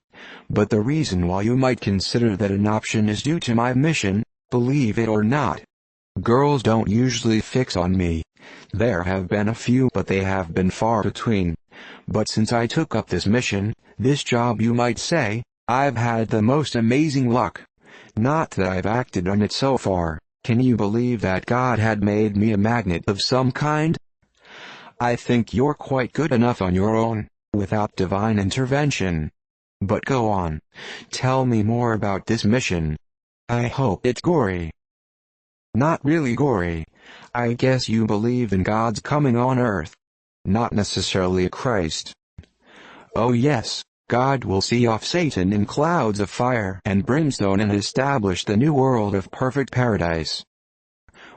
But the reason why you might consider that an option is due to my mission, believe it or not. Girls don't usually fix on me. There have been a few, but they have been far between. But since I took up this mission, this job you might say, I've had the most amazing luck. Not that I've acted on it so far. Can you believe that God had made me a magnet of some kind? I think you're quite good enough on your own, without divine intervention. But go on. Tell me more about this mission. I hope it's gory. Not really gory. I guess you believe in God's coming on earth. Not necessarily a Christ. Oh yes, God will see off Satan in clouds of fire and brimstone and establish the new world of perfect paradise.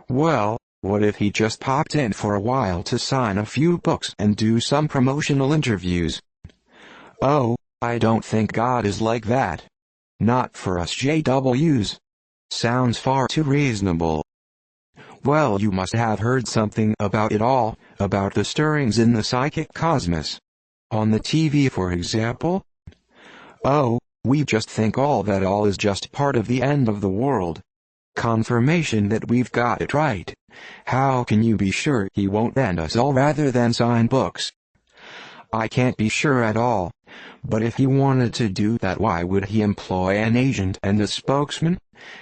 Well, what if he just popped in for a while to sign a few books and do some promotional interviews? Oh, I don't think God is like that. Not for us JWs. Sounds far too reasonable. Well, you must have heard something about it all, about the stirrings in the psychic cosmos. On the TV, for example? Oh, we just think all is just part of the end of the world. Confirmation that we've got it right. How can you be sure he won't end us all rather than sign books? I can't be sure at all. But if he wanted to do that, why would he employ an agent and a spokesman?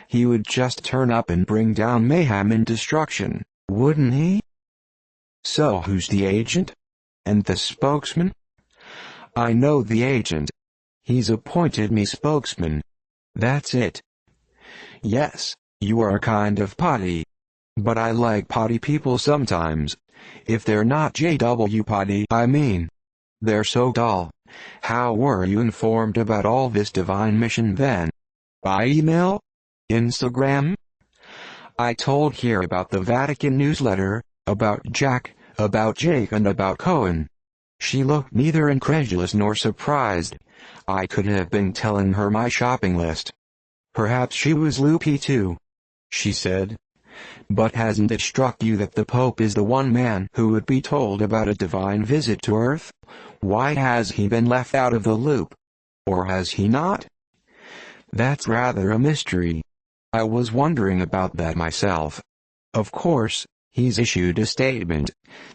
He would just turn up and bring down mayhem and destruction, wouldn't he? So who's the agent? And the spokesman? I know the agent. He's appointed me spokesman. That's it. Yes, you are kind of potty. But I like potty people sometimes. If they're not JW potty, I mean. They're so dull. How were you informed about all this divine mission then? By email? Instagram? I told here about the Vatican newsletter, about Jack, about Jake and about Cohen. She looked neither incredulous nor surprised. I could have been telling her my shopping list. Perhaps she was loopy too. She said. But hasn't it struck you that the Pope is the one man who would be told about a divine visit to Earth? Why has he been left out of the loop? Or has he not? That's rather a mystery. I was wondering about that myself. Of course, he's issued a statement.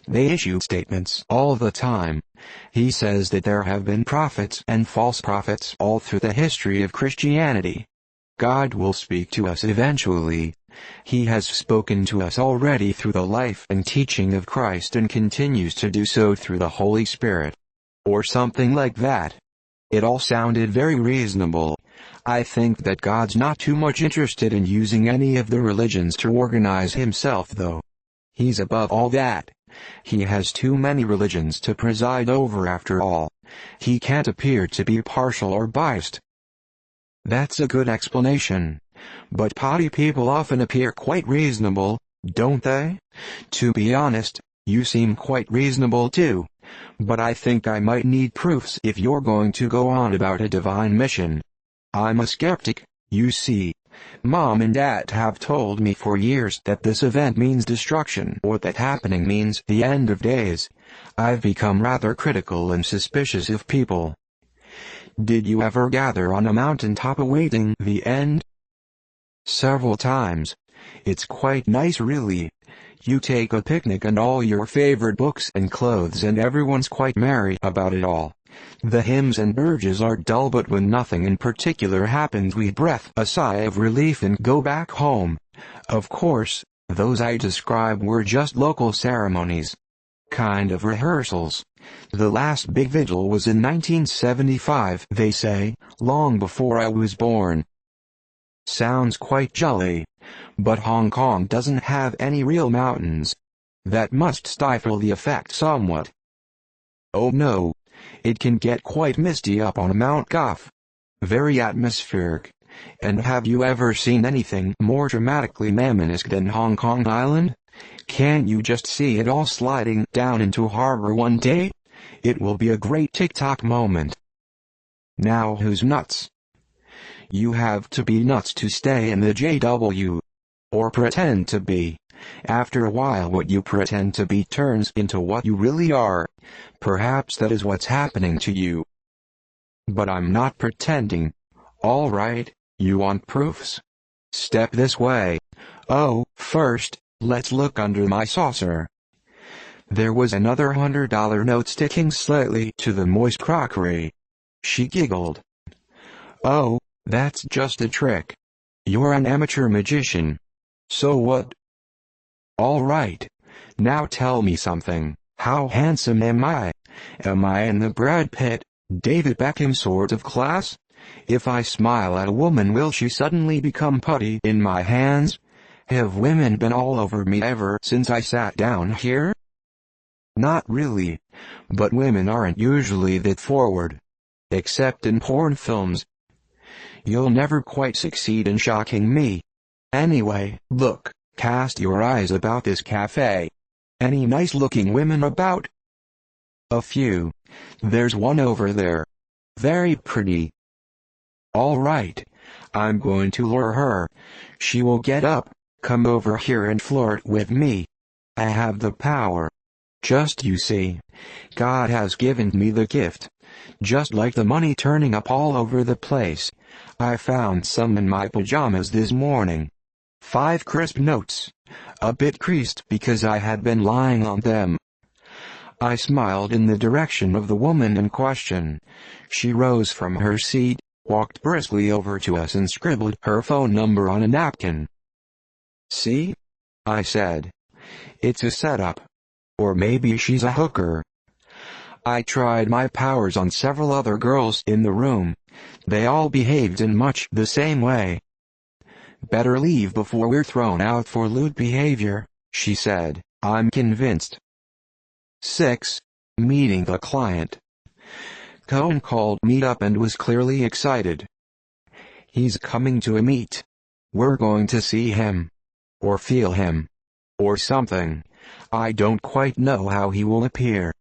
They issue statements all the time. He says that there have been prophets and false prophets all through the history of Christianity. God will speak to us eventually. He has spoken to us already through the life and teaching of Christ and continues to do so through the Holy Spirit. Or something like that. It all sounded very reasonable. I think that God's not too much interested in using any of the religions to organize himself though. He's above all that. He has too many religions to preside over after all. He can't appear to be partial or biased. That's a good explanation. But potty people often appear quite reasonable, don't they? To be honest, you seem quite reasonable too. But I think I might need proofs if you're going to go on about a divine mission. I'm a skeptic, you see. Mom and Dad have told me for years that this event means destruction or that happening means the end of days. I've become rather critical and suspicious of people. Did you ever gather on a mountaintop awaiting the end? Several times. It's quite nice really. You take a picnic and all your favorite books and clothes and everyone's quite merry about it all. The hymns and dirges are dull, but when nothing in particular happens we breathe a sigh of relief and go back home. Of course, those I describe were just local ceremonies. Kind of rehearsals. The last big vigil was in 1975, they say, long before I was born. Sounds quite jolly. But Hong Kong doesn't have any real mountains. That must stifle the effect somewhat. Oh no. It can get quite misty up on Mount Gough. Very atmospheric. And have you ever seen anything more dramatically mammonesque than Hong Kong Island? Can't you just see it all sliding down into harbor one day? It will be a great TikTok moment. Now who's nuts? You have to be nuts to stay in the JW. Or pretend to be. After a while what you pretend to be turns into what you really are. Perhaps that is what's happening to you. But I'm not pretending. Alright, you want proofs? Step this way. Oh, first, let's look under my saucer. There was another $100 note sticking slightly to the moist crockery. She giggled. Oh, that's just a trick. You're an amateur magician. So what? All right. Now tell me something. How handsome am I? Am I in the Brad Pitt, David Beckham sort of class? If I smile at a woman, will she suddenly become putty in my hands? Have women been all over me ever since I sat down here? Not really. But women aren't usually that forward. Except in porn films. You'll never quite succeed in shocking me. Anyway, look, cast your eyes about this cafe. Any nice-looking women about? A few. There's one over there. Very pretty. All right. I'm going to lure her. She will get up, come over here and flirt with me. I have the power. Just you see. God has given me the gift. Just like the money turning up all over the place. I found some in my pajamas this morning. 5 crisp notes. A bit creased because I had been lying on them. I smiled in the direction of the woman in question. She rose from her seat, walked briskly over to us and scribbled her phone number on a napkin. See? I said. It's a setup. Or maybe she's a hooker. I tried my powers on several other girls in the room. They all behaved in much the same way. Better leave before we're thrown out for lewd behavior, she said. I'm convinced. 6. Meeting the client. Cohn called me up and was clearly excited. He's coming to a meet. We're going to see him. Or feel him. Or something. I don't quite know how he will appear.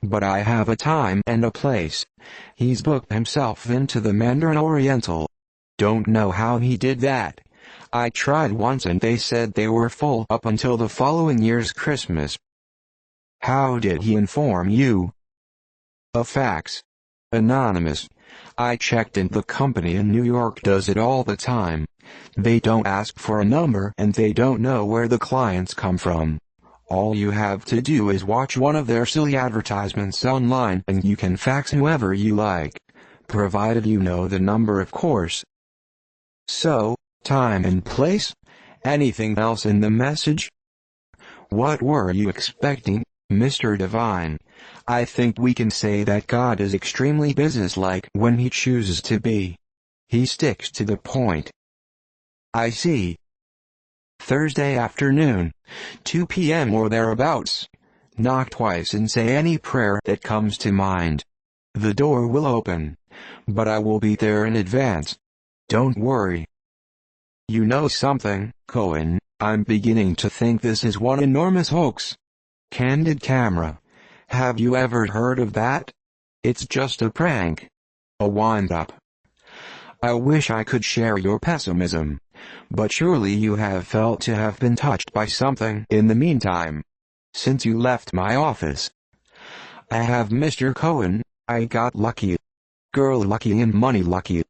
But I have a time and a place. He's booked himself into the Mandarin Oriental. Don't know how he did that. I tried once and they said they were full up until the following year's Christmas. How did he inform you? A fax. Anonymous. I checked and the company in New York does it all the time. They don't ask for a number and they don't know where the clients come from. All you have to do is watch one of their silly advertisements online and you can fax whoever you like. Provided you know the number, of course. So, time and place? Anything else in the message? What were you expecting, Mr. Divine? I think we can say that God is extremely businesslike when he chooses to be. He sticks to the point. I see. Thursday afternoon, 2 p.m. or thereabouts. Knock twice and say any prayer that comes to mind. The door will open. But I will be there in advance. Don't worry. You know something, Cohen, I'm beginning to think this is one enormous hoax. Candid camera. Have you ever heard of that? It's just a prank. A wind-up. I wish I could share your pessimism. But surely you have felt to have been touched by something in the meantime. Since you left my office. I have, Mr. Cohen. I got lucky. Girl lucky and money lucky.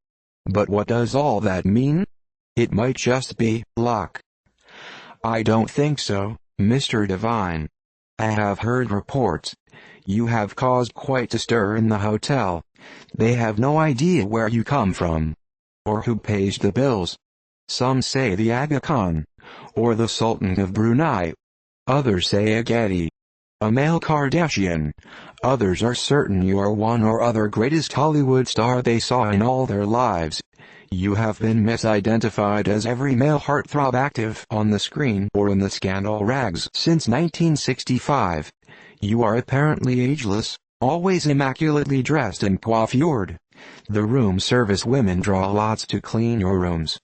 But what does all that mean? It might just be luck. I don't think so, Mr. Divine. I have heard reports. You have caused quite a stir in the hotel. They have no idea where you come from. Or who pays the bills. Some say the Aga Khan. Or the Sultan of Brunei. Others say a Getty. A male Kardashian. Others are certain you are one or other greatest Hollywood star they saw in all their lives. You have been misidentified as every male heartthrob active on the screen or in the scandal rags since 1965. You are apparently ageless, always immaculately dressed and coiffured. The room service women draw lots to clean your rooms.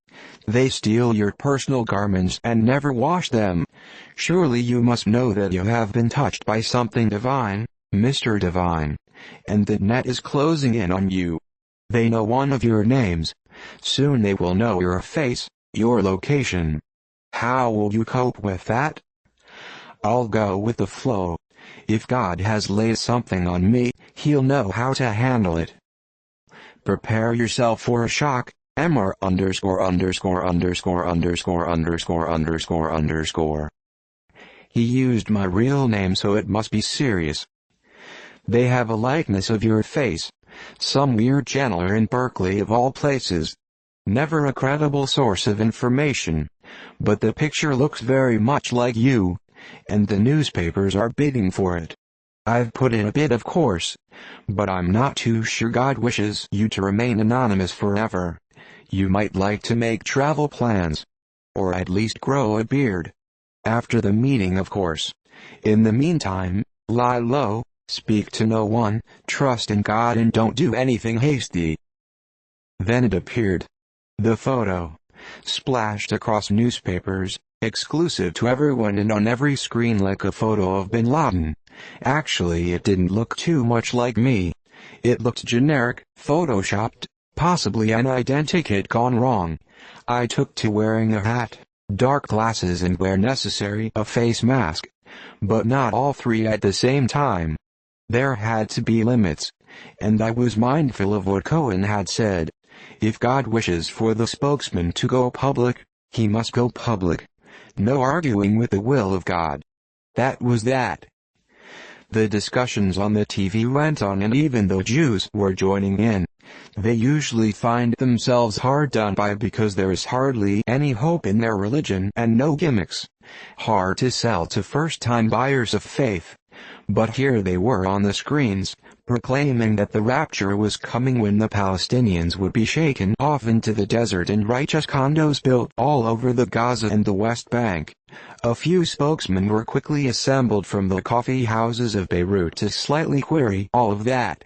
They steal your personal garments and never wash them. Surely you must know that you have been touched by something divine, Mr. Divine. And the net is closing in on you. They know one of your names. Soon they will know your face, your location. How will you cope with that? I'll go with the flow. If God has laid something on me, he'll know how to handle it. Prepare yourself for a shock. MR underscore underscore underscore underscore underscore underscore underscore. He used my real name, so it must be serious. They have a likeness of your face. Some weird channeler in Berkeley of all places. Never a credible source of information. But the picture looks very much like you. And the newspapers are bidding for it. I've put in a bit of course, but I'm not too sure God wishes you to remain anonymous forever. You might like to make travel plans. Or at least grow a beard. After the meeting, of course. In the meantime, lie low, speak to no one, trust in God and don't do anything hasty. Then it appeared. The photo. Splashed across newspapers, exclusive to everyone and on every screen like a photo of Bin Laden. Actually, it didn't look too much like me. It looked generic, photoshopped, possibly an identikit gone wrong. I took to wearing a hat, dark glasses and where necessary a face mask. But not all three at the same time. There had to be limits. And I was mindful of what Cohen had said. If God wishes for the spokesman to go public, he must go public. No arguing with the will of God. That was that. The discussions on the TV went on, and even though Jews were joining in, they usually find themselves hard done by because there is hardly any hope in their religion and no gimmicks. Hard to sell to first-time buyers of faith. But here they were on the screens, proclaiming that the rapture was coming when the Palestinians would be shaken off into the desert and righteous condos built all over the Gaza and the West Bank. A few spokesmen were quickly assembled from the coffee houses of Beirut to slightly query all of that.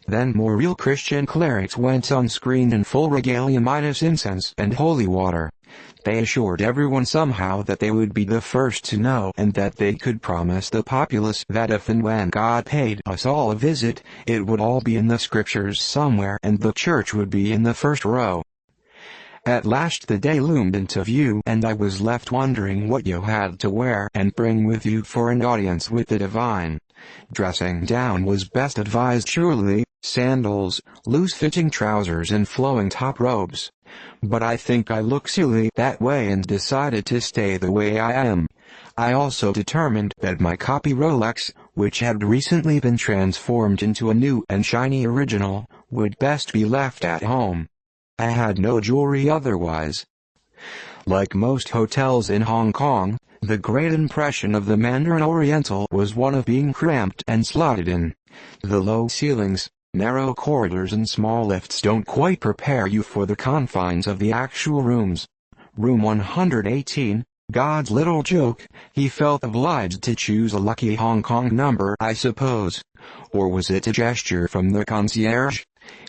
Then more real Christian clerics went on screen in full regalia minus incense and holy water. They assured everyone somehow that they would be the first to know and that they could promise the populace that if and when God paid us all a visit, it would all be in the scriptures somewhere and the church would be in the first row. At last the day loomed into view and I was left wondering what you had to wear and bring with you for an audience with the divine. Dressing down was best advised surely, sandals, loose-fitting trousers and flowing top robes. But I think I look silly that way and decided to stay the way I am. I also determined that my copy Rolex, which had recently been transformed into a new and shiny original, would best be left at home. I had no jewelry otherwise. Like most hotels in Hong Kong, the great impression of the Mandarin Oriental was one of being cramped and slotted in. The low ceilings, narrow corridors and small lifts don't quite prepare you for the confines of the actual rooms. Room 118, God's little joke, he felt obliged to choose a lucky Hong Kong number, I suppose. Or was it a gesture from the concierge?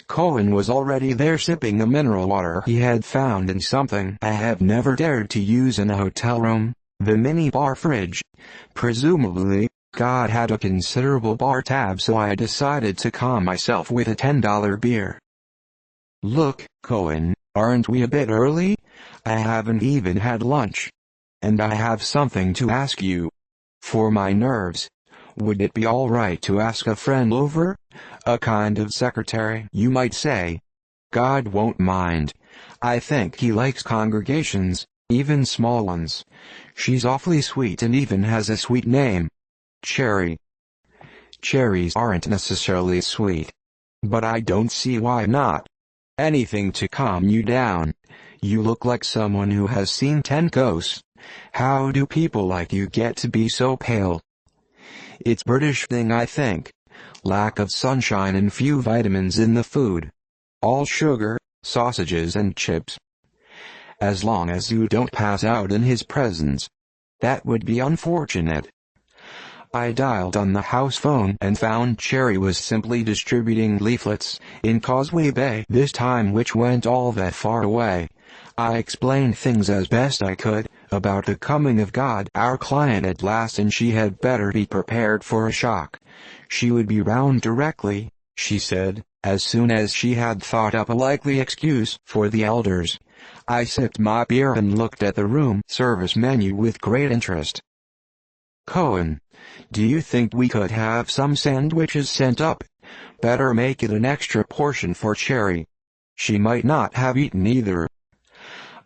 Cohen was already there sipping the mineral water he had found in something I have never dared to use in a hotel room, the mini bar fridge. Presumably, God had a considerable bar tab, so I decided to calm myself with a $10 beer. Look, Cohen, aren't we a bit early? I haven't even had lunch. And I have something to ask you. For my nerves. Would it be all right to ask a friend over? A kind of secretary, you might say. God won't mind. I think he likes congregations, even small ones. She's awfully sweet and even has a sweet name. Cherry. Cherries aren't necessarily sweet. But I don't see why not. Anything to calm you down. You look like someone who has seen 10 ghosts. How do people like you get to be so pale? It's British thing, I think. Lack of sunshine and few vitamins in the food. All sugar, sausages and chips. As long as you don't pass out in his presence. That would be unfortunate. I dialed on the house phone and found Cherry was simply distributing leaflets in Causeway Bay this time, which went all that far away. I explained things as best I could, about the coming of God, our client at last, and she had better be prepared for a shock. She would be round directly, she said, as soon as she had thought up a likely excuse for the elders. I sipped my beer and looked at the room service menu with great interest. Cohen, do you think we could have some sandwiches sent up? Better make it an extra portion for Cherry. She might not have eaten either.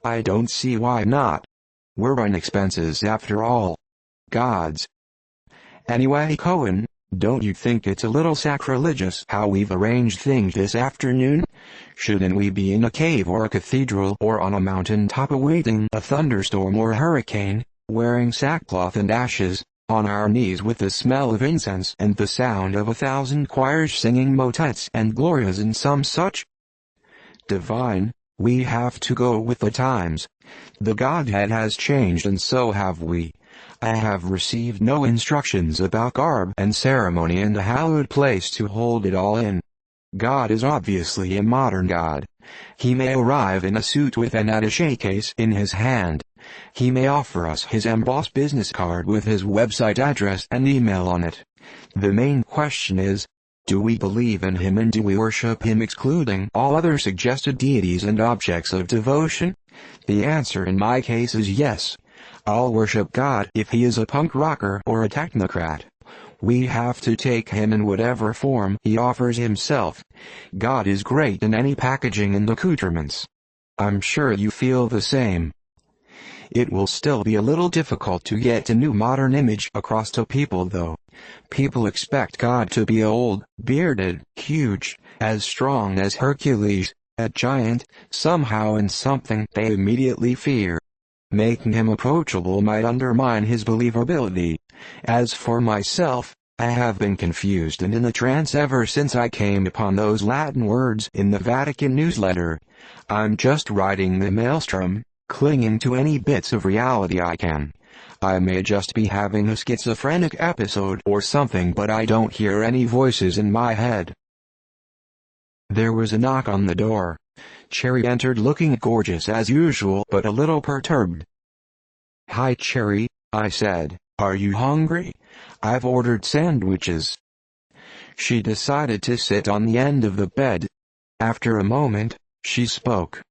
I don't see why not. We're on expenses after all. God's. Anyway, Cohen, don't you think it's a little sacrilegious how we've arranged things this afternoon? Shouldn't we be in a cave or a cathedral or on a mountain top awaiting a thunderstorm or hurricane, wearing sackcloth and ashes, on our knees with the smell of incense and the sound of 1,000 choirs singing motets and glorias and some such? Divine, we have to go with the times. The Godhead has changed and so have we. I have received no instructions about garb and ceremony in the hallowed place to hold it all in. God is obviously a modern God. He may arrive in a suit with an attaché case in his hand. He may offer us his embossed business card with his website address and email on it. The main question is, do we believe in him and do we worship him excluding all other suggested deities and objects of devotion? The answer in my case is yes. I'll worship God if he is a punk rocker or a technocrat. We have to take him in whatever form he offers himself. God is great in any packaging and accoutrements. I'm sure you feel the same. It will still be a little difficult to get a new modern image across to people though. People expect God to be old, bearded, huge, as strong as Hercules, a giant, somehow and something they immediately fear. Making him approachable might undermine his believability. As for myself, I have been confused and in a trance ever since I came upon those Latin words in the Vatican newsletter. I'm just riding the maelstrom, clinging to any bits of reality I can. I may just be having a schizophrenic episode or something, but I don't hear any voices in my head. There was a knock on the door. Cherry entered looking gorgeous as usual but a little perturbed. "Hi Cherry," I said. "Are you hungry? I've ordered sandwiches." She decided to sit on the end of the bed. After a moment, she spoke.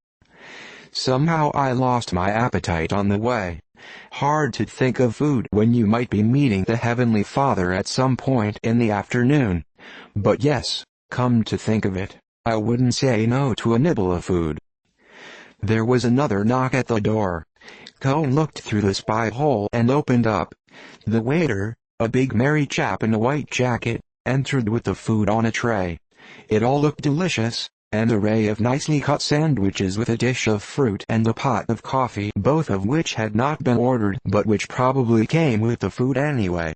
"Somehow I lost my appetite on the way. Hard to think of food when you might be meeting the Heavenly Father at some point in the afternoon. But yes, come to think of it, I wouldn't say no to a nibble of food." There was another knock at the door. Cohn looked through the spy hole and opened up. The waiter, a big merry chap in a white jacket, entered with the food on a tray. It all looked delicious, an array of nicely cut sandwiches with a dish of fruit and a pot of coffee, both of which had not been ordered but which probably came with the food anyway.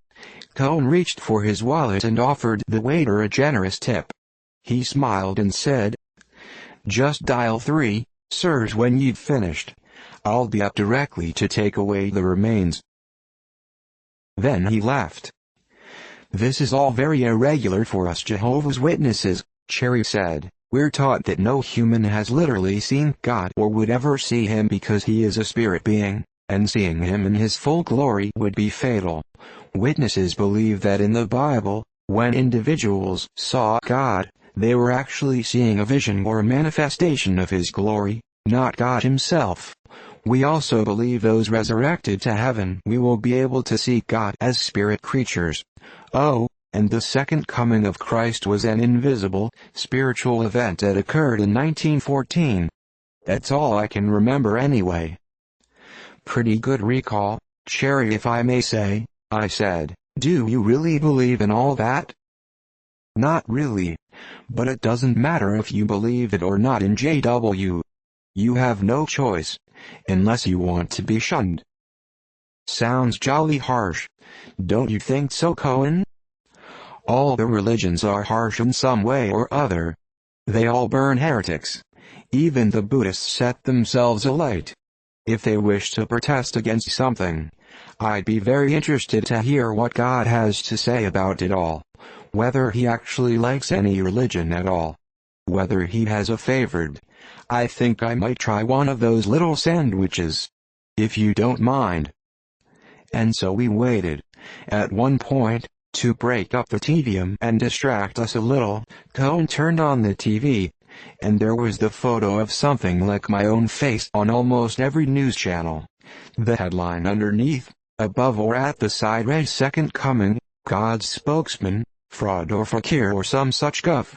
Cohn reached for his wallet and offered the waiter a generous tip. He smiled and said, "Just dial 3, sirs, when you've finished. I'll be up directly to take away the remains." Then he left. "This is all very irregular for us Jehovah's Witnesses," Cherry said. "We're taught that no human has literally seen God or would ever see him because he is a spirit being, and seeing him in his full glory would be fatal. Witnesses believe that in the Bible, when individuals saw God, they were actually seeing a vision or a manifestation of his glory, not God himself. We also believe those resurrected to heaven we will be able to see God as spirit creatures. Oh, and the second coming of Christ was an invisible, spiritual event that occurred in 1914. That's all I can remember anyway." "Pretty good recall, Cherry, if I may say," I said. "Do you really believe in all that?" "Not really. But it doesn't matter if you believe it or not in JW. You have no choice, unless you want to be shunned." "Sounds jolly harsh. Don't you think so, Cohen?" "All the religions are harsh in some way or other. They all burn heretics. Even the Buddhists set themselves alight. If they wish to protest against something, I'd be very interested to hear what God has to say about it all. Whether he actually likes any religion at all. Whether he has a favorite. I think I might try one of those little sandwiches, if you don't mind." And so we waited. At one point, to break up the tedium and distract us a little, Cohn turned on the TV, and there was the photo of something like my own face on almost every news channel. The headline underneath, above or at the side read "Second Coming, God's Spokesman, Fraud or Fakir" or some such guff.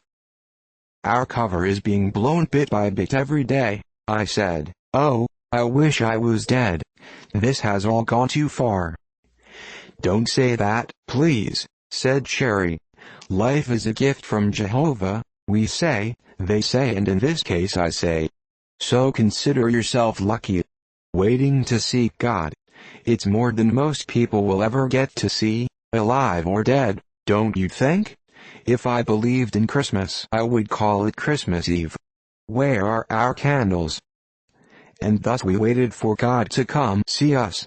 "Our cover is being blown bit by bit every day," I said. "Oh, I wish I was dead. This has all gone too far." "Don't say that, please," said Cherry. "Life is a gift from Jehovah, we say, they say, and in this case I say. So consider yourself lucky. Waiting to see God. It's more than most people will ever get to see, alive or dead, don't you think? If I believed in Christmas, I would call it Christmas Eve. Where are our candles? And thus we waited for God to come see us.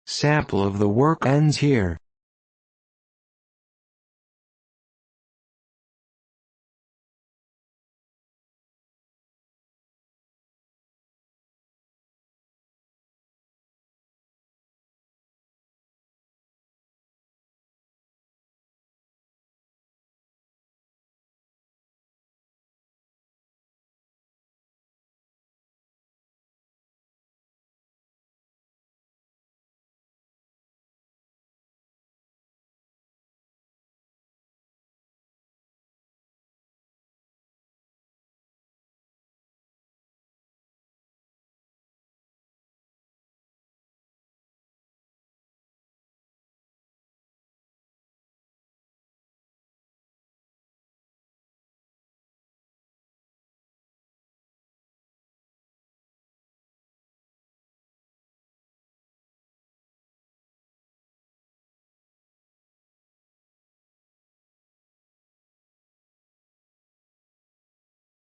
Sample of the work ends here.